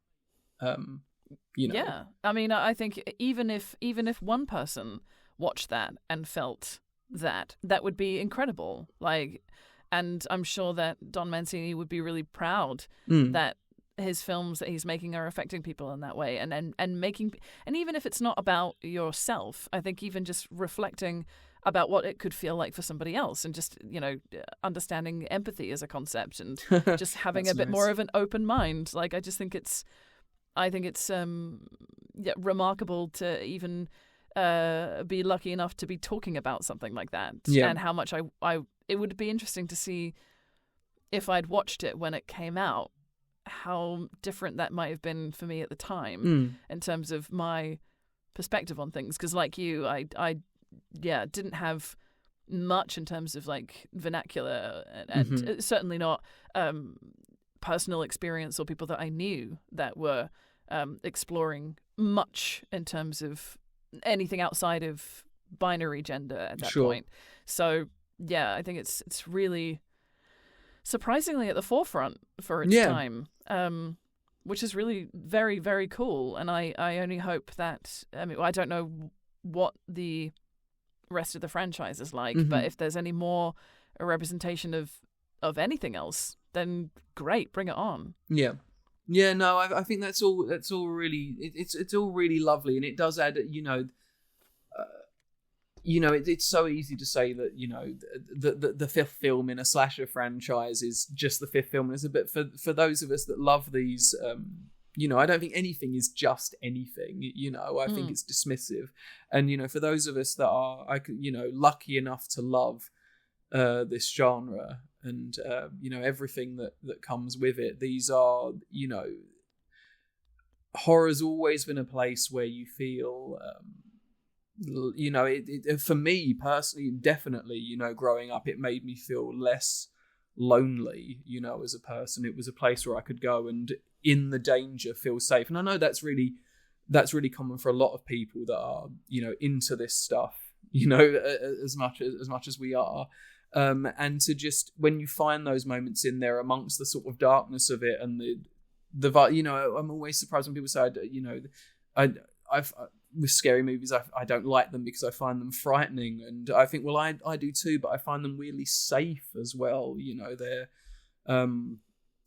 Yeah, I mean, I think even if one person watched that and felt that would be incredible. Like, and I'm sure that Don Mancini would be really proud that his films that he's making are affecting people in that way, and even if it's not about yourself, I think even just reflecting about what it could feel like for somebody else, and just understanding empathy as a concept, and just having a bit more of an open mind. Like, I just think it's remarkable to even be lucky enough to be talking about something like that, and how much I it would be interesting to see if I'd watched it when it came out, how different that might have been for me at the time in terms of my perspective on things. Because like you, I didn't have much in terms of like vernacular and certainly not personal experience or people that I knew that were exploring much in terms of anything outside of binary gender at that point. So yeah, I think it's really surprisingly at the forefront for its time, which is really very, very cool. And I only hope that, I don't know what the rest of the franchise is like, but if there's any more a representation of anything else, then great, bring it on. No, I think that's all really, it's all really lovely, and it does add, it's so easy to say that, the fifth film in a slasher franchise is just the fifth film, but for those of us that love these, I don't think anything is just anything, I think it's dismissive. And, for those of us that are, lucky enough to love this genre and, everything that comes with it, these are, horror's always been a place where you feel, for me personally, definitely, growing up, it made me feel less lonely, as a person. It was a place where I could go and in the danger feel safe. And I know that's really common for a lot of people that are, into this stuff, as much as we are. And to just, when you find those moments in there amongst the sort of darkness of it and the I'm always surprised when people say, I've with scary movies, I don't like them because I find them frightening, and I think, well, I do too, but I find them weirdly safe as well. They're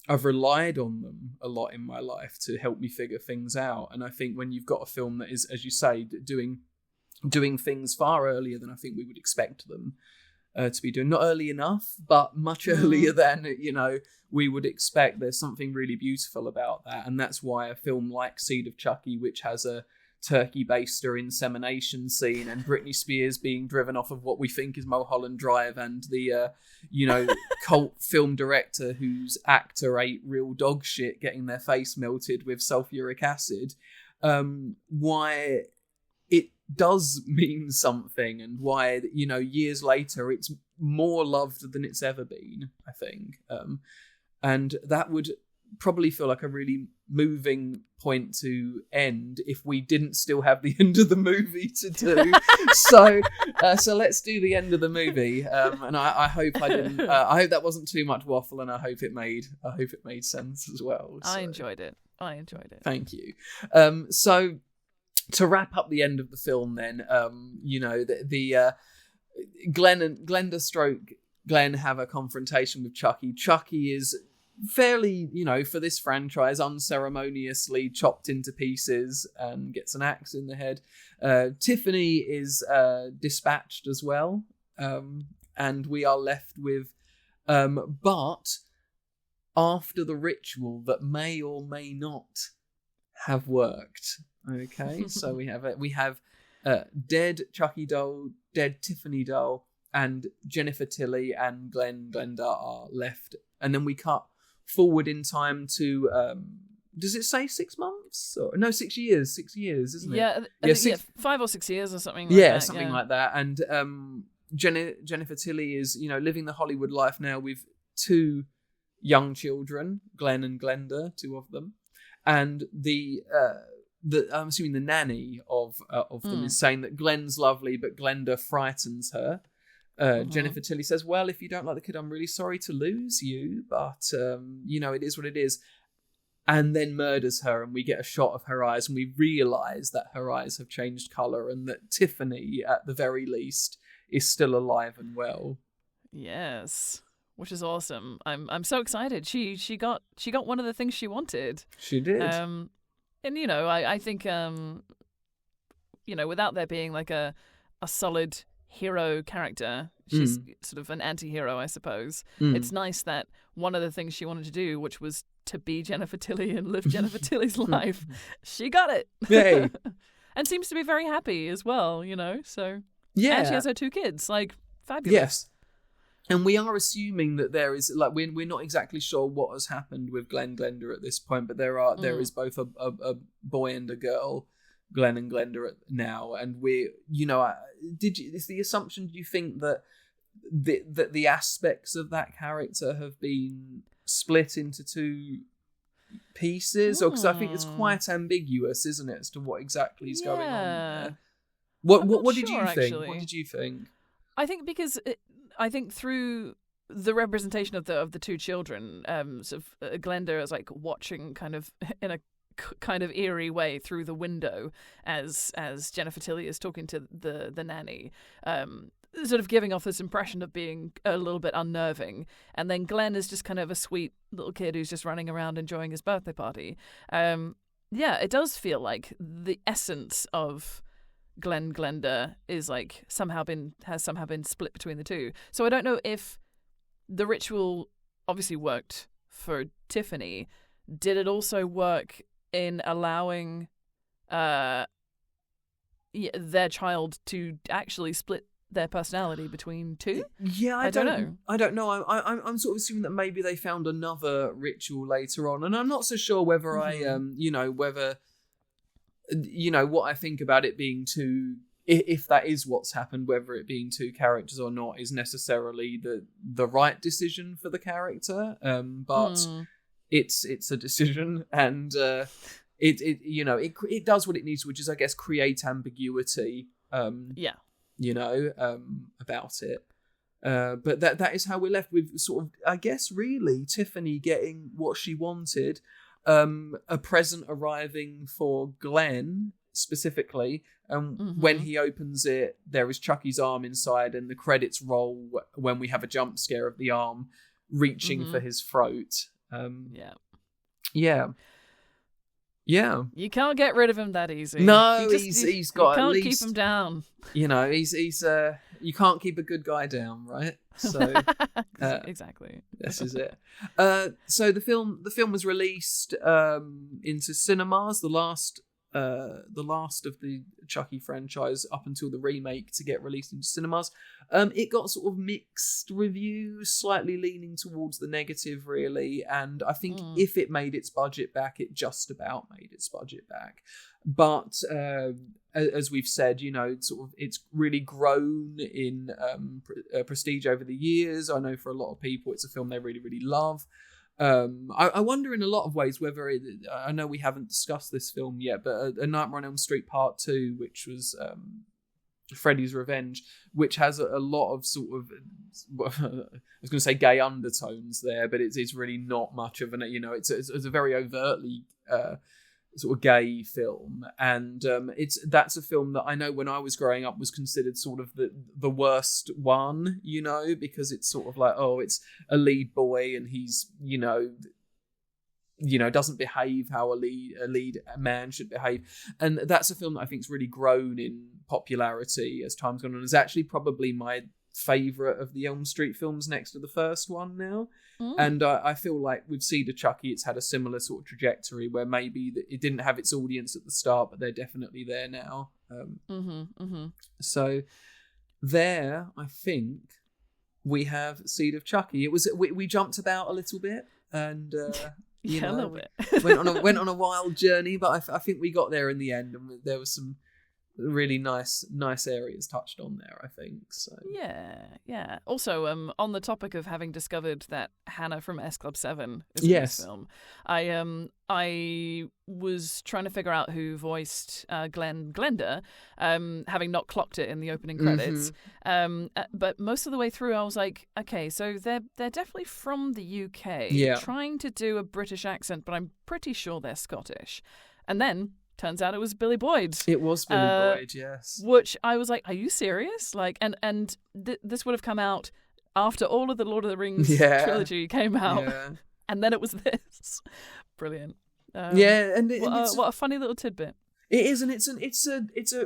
I've relied on them a lot in my life to help me figure things out, and I think when you've got a film that is, as you say, doing things far earlier than I think we would expect them to be doing, not early enough, but much earlier than we would expect, there's something really beautiful about that, and that's why a film like Seed of Chucky, which has a turkey baster insemination scene and Britney Spears being driven off of what we think is Mulholland Drive, and the cult film director whose actor ate real dog shit getting their face melted with sulfuric acid, why it does mean something, and why years later it's more loved than it's ever been, I think, and that would probably feel like a really moving point to end if we didn't still have the end of the movie to do. So let's do the end of the movie, and I hope I didn't. I hope that wasn't too much waffle, and I hope it made sense as well. So. I enjoyed it. Thank you. So to wrap up the end of the film, then, Glenn have a confrontation with Chucky. Chucky is fairly, for this franchise, unceremoniously chopped into pieces and gets an axe in the head. Tiffany is dispatched as well, and we are left with but after the ritual that may or may not have worked. Okay, so we have dead Chucky doll, dead Tiffany doll, and Jennifer Tilly and Glenn Glenda are left, and then we cut forward in time to does it say 6 months or no 6 years, isn't it? 5 or 6 years or something like that. Something like that. And Jennifer Tilly is, living the Hollywood life now with 2 young children, Glenn and Glenda, 2 of them, and the I'm assuming the nanny of them is saying that Glenn's lovely, but Glenda frightens her. Jennifer Tilly says, "Well, if you don't like the kid, I'm really sorry to lose you, but it is what it is." And then murders her, and we get a shot of her eyes, and we realise that her eyes have changed colour, and that Tiffany, at the very least, is still alive and well. Yes, which is awesome. I'm so excited. She got one of the things she wanted. She did. And I think without there being like a solid hero character, she's sort of an anti-hero, I suppose. It's nice that one of the things she wanted to do, which was to be Jennifer Tilly and live Jennifer Tilly's life, she got it. Yay. And seems to be very happy as well, so yeah. And she has her 2 kids, like, fabulous. Yes. And we are assuming that there is, like, we're not exactly sure what has happened with Glenda at this point, but there is both a boy and a girl, Glenn and Glenda now, and is the assumption, do you think that the aspects of that character have been split into 2 pieces? Or because I think it's quite ambiguous, isn't it, as to what exactly is going on there? What did you think? Actually. What did you think? I think because I think through the representation of the 2 children, sort of Glenda is like watching kind of in a kind of eerie way through the window as Jennifer Tilly is talking to the nanny, sort of giving off this impression of being a little bit unnerving. And then Glenn is just kind of a sweet little kid who's just running around enjoying his birthday party. It does feel like the essence of Glenda is like has somehow been split between the 2. So I don't know if the ritual obviously worked for Tiffany. Did it also work in allowing their child to actually split their personality between 2? Yeah, I don't know. I don't know. I'm sort of assuming that maybe they found another ritual later on, and I'm not so sure whether what I think about it being 2, if that is what's happened, whether it being 2 characters or not is necessarily the right decision for the character. But it's a decision, and it does what it needs to, which is, I guess, create ambiguity. About it. But that is how we're left with sort of, I guess, really Tiffany getting what she wanted. A present arriving for Glenn specifically, and when he opens it, there is Chucky's arm inside, and the credits roll when we have a jump scare of the arm reaching for his throat. Yeah. You can't get rid of him that easy. No, he's got you at least... can't keep him down. He's you can't keep a good guy down, right? So exactly. This is it. So the film was released into cinemas, the last of the Chucky franchise up until the remake to get released into cinemas. It got sort of mixed reviews, slightly leaning towards the negative, really. And I think if it made its budget back, it just about made its budget back. But as we've said, sort of it's really grown in prestige over the years. I know for a lot of people, it's a film they really, really love. I wonder in a lot of ways whether I know we haven't discussed this film yet, but A Nightmare on Elm Street Part 2, which was Freddy's Revenge, which has a lot of sort of, I was going to say gay undertones there, but it's really not much of an, it's a very overtly sort of gay film, and that's a film that I know when I was growing up was considered sort of the worst one, because it's sort of like, it's a lead boy and he's doesn't behave how a lead man should behave, and that's a film that I think's really grown in popularity as time's gone on. It's actually probably my favourite of the Elm Street films next to the first one now. And I feel like with Seed of Chucky, it's had a similar sort of trajectory where maybe it didn't have its audience at the start, but they're definitely there now. So there, I think we have Seed of Chucky. It was we jumped about a little bit, and a little bit. went on a wild journey, but I think we got there in the end, and there was really nice areas touched on there, I think. So yeah. Also, on the topic of having discovered that Hannah from S Club 7 is in Yes. this film, I was trying to figure out who voiced Glenda, having not clocked it in the opening credits. But most of the way through, I was like, okay, so they're definitely from the UK, trying to do a British accent, but I'm pretty sure they're Scottish. And then turns out it was Billy Boyd. It was Billy Boyd, yes. Which I was like, are you serious? Like, and this would have come out after all of the Lord of the Rings trilogy came out, and then it was this. Brilliant. What a funny little tidbit. It is, and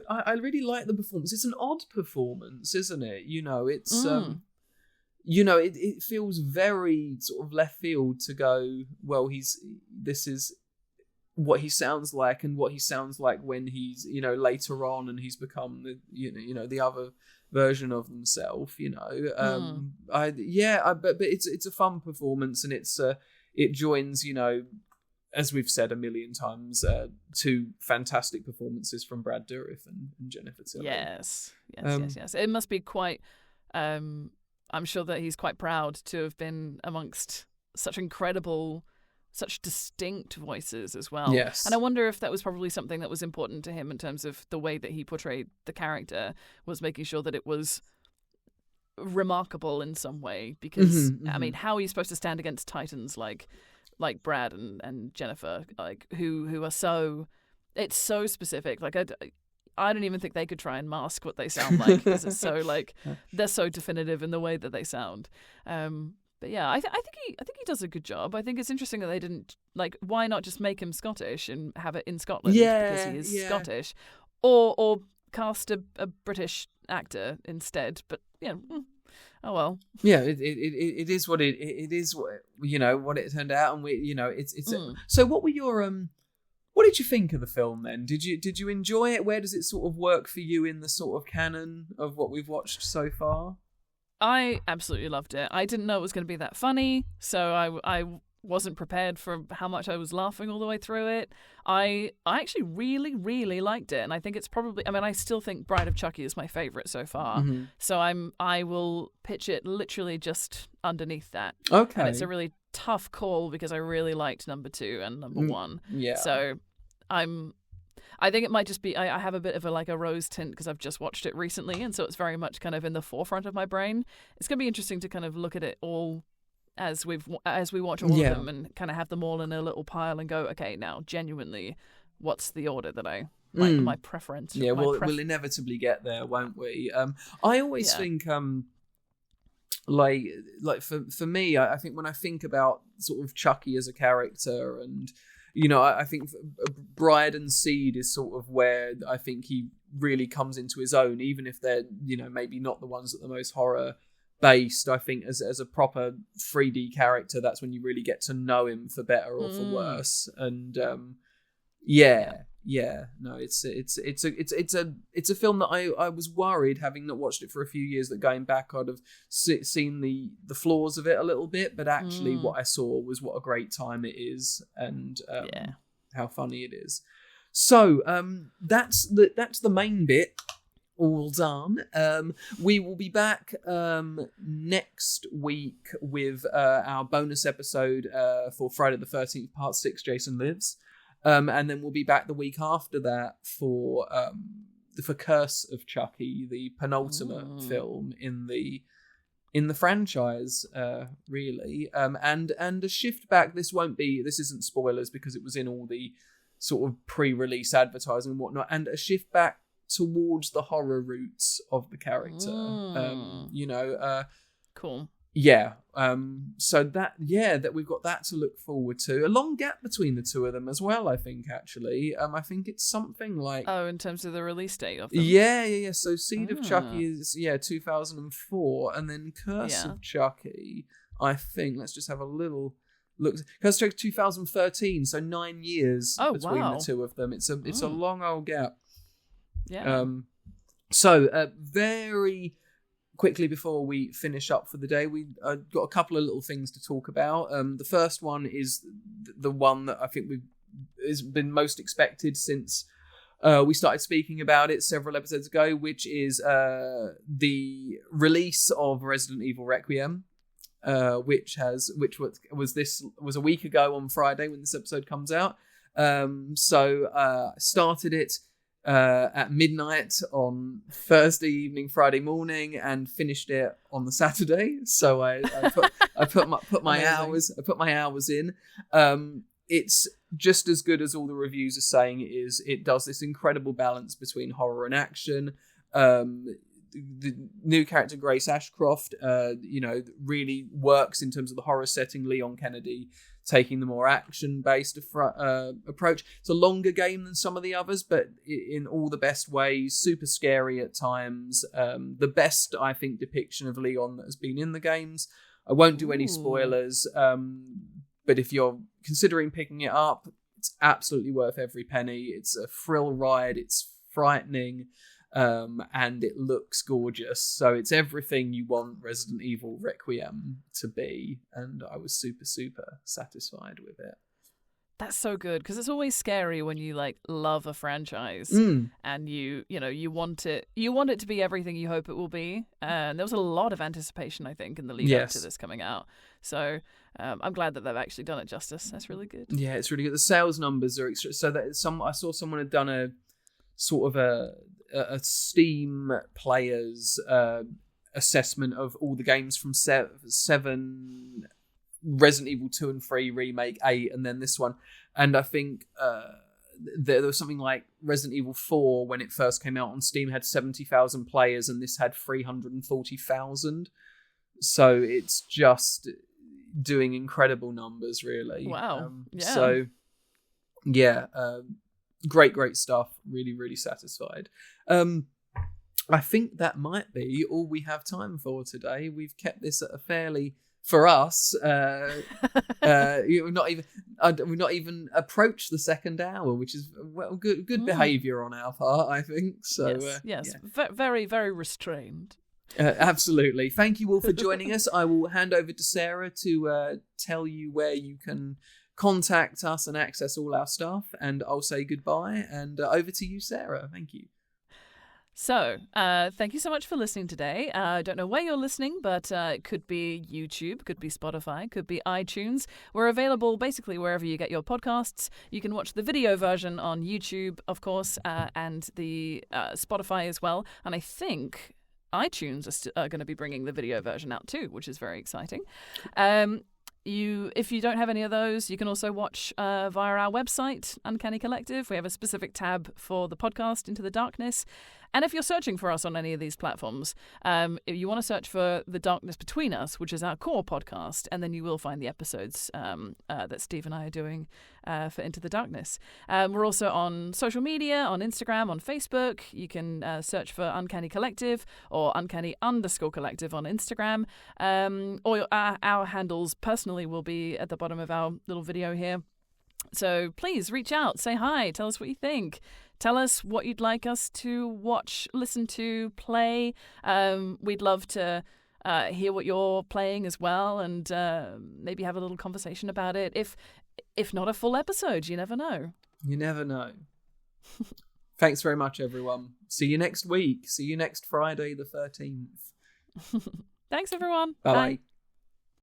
I really like the performance. It's an odd performance, isn't it? You know, it's it feels very sort of left field to go, well, this is what he sounds like, and what he sounds like when he's, later on, and he's become the the other version of himself. But it's a fun performance, and it joins, as we've said a million times, two fantastic performances from Brad Dourif and Jennifer Tilly. Yes. It must be quite. I'm sure that he's quite proud to have been amongst such distinct voices as well. Yes. And I wonder if that was probably something that was important to him in terms of the way that he portrayed the character, was making sure that it was remarkable in some way. Because, I mean, how are you supposed to stand against titans like Brad and Jennifer, like who are so... It's so specific. Like, I don't even think they could try and mask what they sound like, because it's so, like, they're so definitive in the way that they sound. But yeah, I think he does a good job. I think it's interesting that they didn't, like, why not just make him Scottish and have it in Scotland because he is Scottish, or cast a British actor instead. But oh well. Yeah, it is what it is. What it turned out, and it's. So what were your what did you think of the film then? Did you enjoy it? Where does it sort of work for you in the sort of canon of what we've watched so far? I absolutely loved it. I didn't know it was going to be that funny, so I wasn't prepared for how much I was laughing all the way through it. I actually really, really liked it, and I think it's probably... I mean, I still think Bride of Chucky is my favourite so far, so I will pitch it literally just underneath that. Okay. And it's a really tough call because I really liked number 2 and number 1. Yeah. So I think it might just be I have a bit of a rose tint because I've just watched it recently, and so it's very much kind of in the forefront of my brain. It's going to be interesting to kind of look at it all as we watch all of them, and kind of have them all in a little pile and go, okay, now genuinely, what's the order that my preference? Yeah, we'll inevitably get there, won't we? I always think like for me, I think when I think about sort of Chucky as a character, and I think Bride and Seed is sort of where I think he really comes into his own, even if they're, maybe not the ones that are the most horror based. I think as a proper 3D character, that's when you really get to know him for better or for worse. And no, it's a film that I was worried, having not watched it for a few years, that going back I'd have seen the flaws of it a little bit, but actually what I saw was what a great time it is, and how funny it is. So that's the main bit all done. We will be back next week with our bonus episode for Friday the 13th Part 6, Jason Lives. And then we'll be back the week after that for Curse of Chucky, the penultimate film in the franchise, really. And a shift back. This isn't spoilers because it was in all the sort of pre-release advertising and whatnot. And a shift back towards the horror roots of the character. Cool. Yeah. So that we've got that to look forward to. A long gap between the two of them as well, I think, actually. I think it's something like... Oh, in terms of the release date of them? Yeah. So Seed of Chucky is, 2004. And then Curse of Chucky, I think, let's just have a little look. Curse of Chucky 2013, so 9 years between the two of them. It's a long old gap. Yeah. So very... quickly before we finish up for the day, we got a couple of little things to talk about. The first one is the one that I think has been most expected since we started speaking about it several episodes ago, which is the release of Resident Evil Requiem, which was a week ago on Friday when this episode comes out. So started it at midnight on Thursday evening, Friday morning, and finished it on the Saturday. So I put my hours in. It's just as good as all the reviews are saying it is. It does this incredible balance between horror and action. The new character Grace Ashcroft, really works in terms of the horror setting. Leon Kennedy taking the more action-based approach. It's a longer game than some of the others, but in all the best ways. Super scary at times. The best, I think, depiction of Leon that has been in the games. I won't do any spoilers, but if you're considering picking it up, it's absolutely worth every penny. It's a thrill ride. It's frightening. And it looks gorgeous. So it's everything you want Resident Evil Requiem to be. And I was super, super satisfied with it. That's so good, because it's always scary when you love a franchise and you want it to be everything you hope it will be. And there was a lot of anticipation, I think, in the lead up to this coming out. So I'm glad that they've actually done it justice. That's really good. Yeah, it's really good. The sales numbers are extra. So that I saw someone had done a sort of a Steam players assessment of all the games from 7, Resident Evil 2 and 3 remake, 8, and then this one. And I think there was something like Resident Evil 4 when it first came out on Steam had 70,000 players, and this had 340,000. So it's just doing incredible numbers, really. Wow. So yeah. Great stuff. Really, really satisfied. I think that might be all we have time for today. We've kept this at a fairly, for us, we've not even approached the second hour, which is good behaviour on our part, I think. So yes. Very, very restrained. Absolutely. Thank you all for joining us. I will hand over to Sarah to tell you where you can contact us and access all our stuff, and I'll say goodbye, and over to you, Sarah. Thank you. So, thank you so much for listening today. I don't know where you're listening, but it could be YouTube, could be Spotify, could be iTunes. We're available basically wherever you get your podcasts. You can watch the video version on YouTube, of course, and the Spotify as well. And I think iTunes are going to be bringing the video version out too, which is very exciting. If you don't have any of those, you can also watch via our website, Uncanny Collective. We have a specific tab for the podcast, Into the Darkness. And if you're searching for us on any of these platforms, if you want to search for The Darkness Between Us, which is our core podcast, and then you will find the episodes that Steve and I are doing for Into the Darkness. We're also on social media, on Instagram, on Facebook. You can search for Uncanny Collective or Uncanny_Collective on Instagram. Or our handles personally will be at the bottom of our little video here. So please reach out, say hi, tell us what you think. Tell us what you'd like us to watch, listen to, play. We'd love to hear what you're playing as well, and maybe have a little conversation about it. If not a full episode, you never know. You never know. Thanks very much, everyone. See you next week. See you next Friday the 13th. Thanks, everyone. Bye. Bye.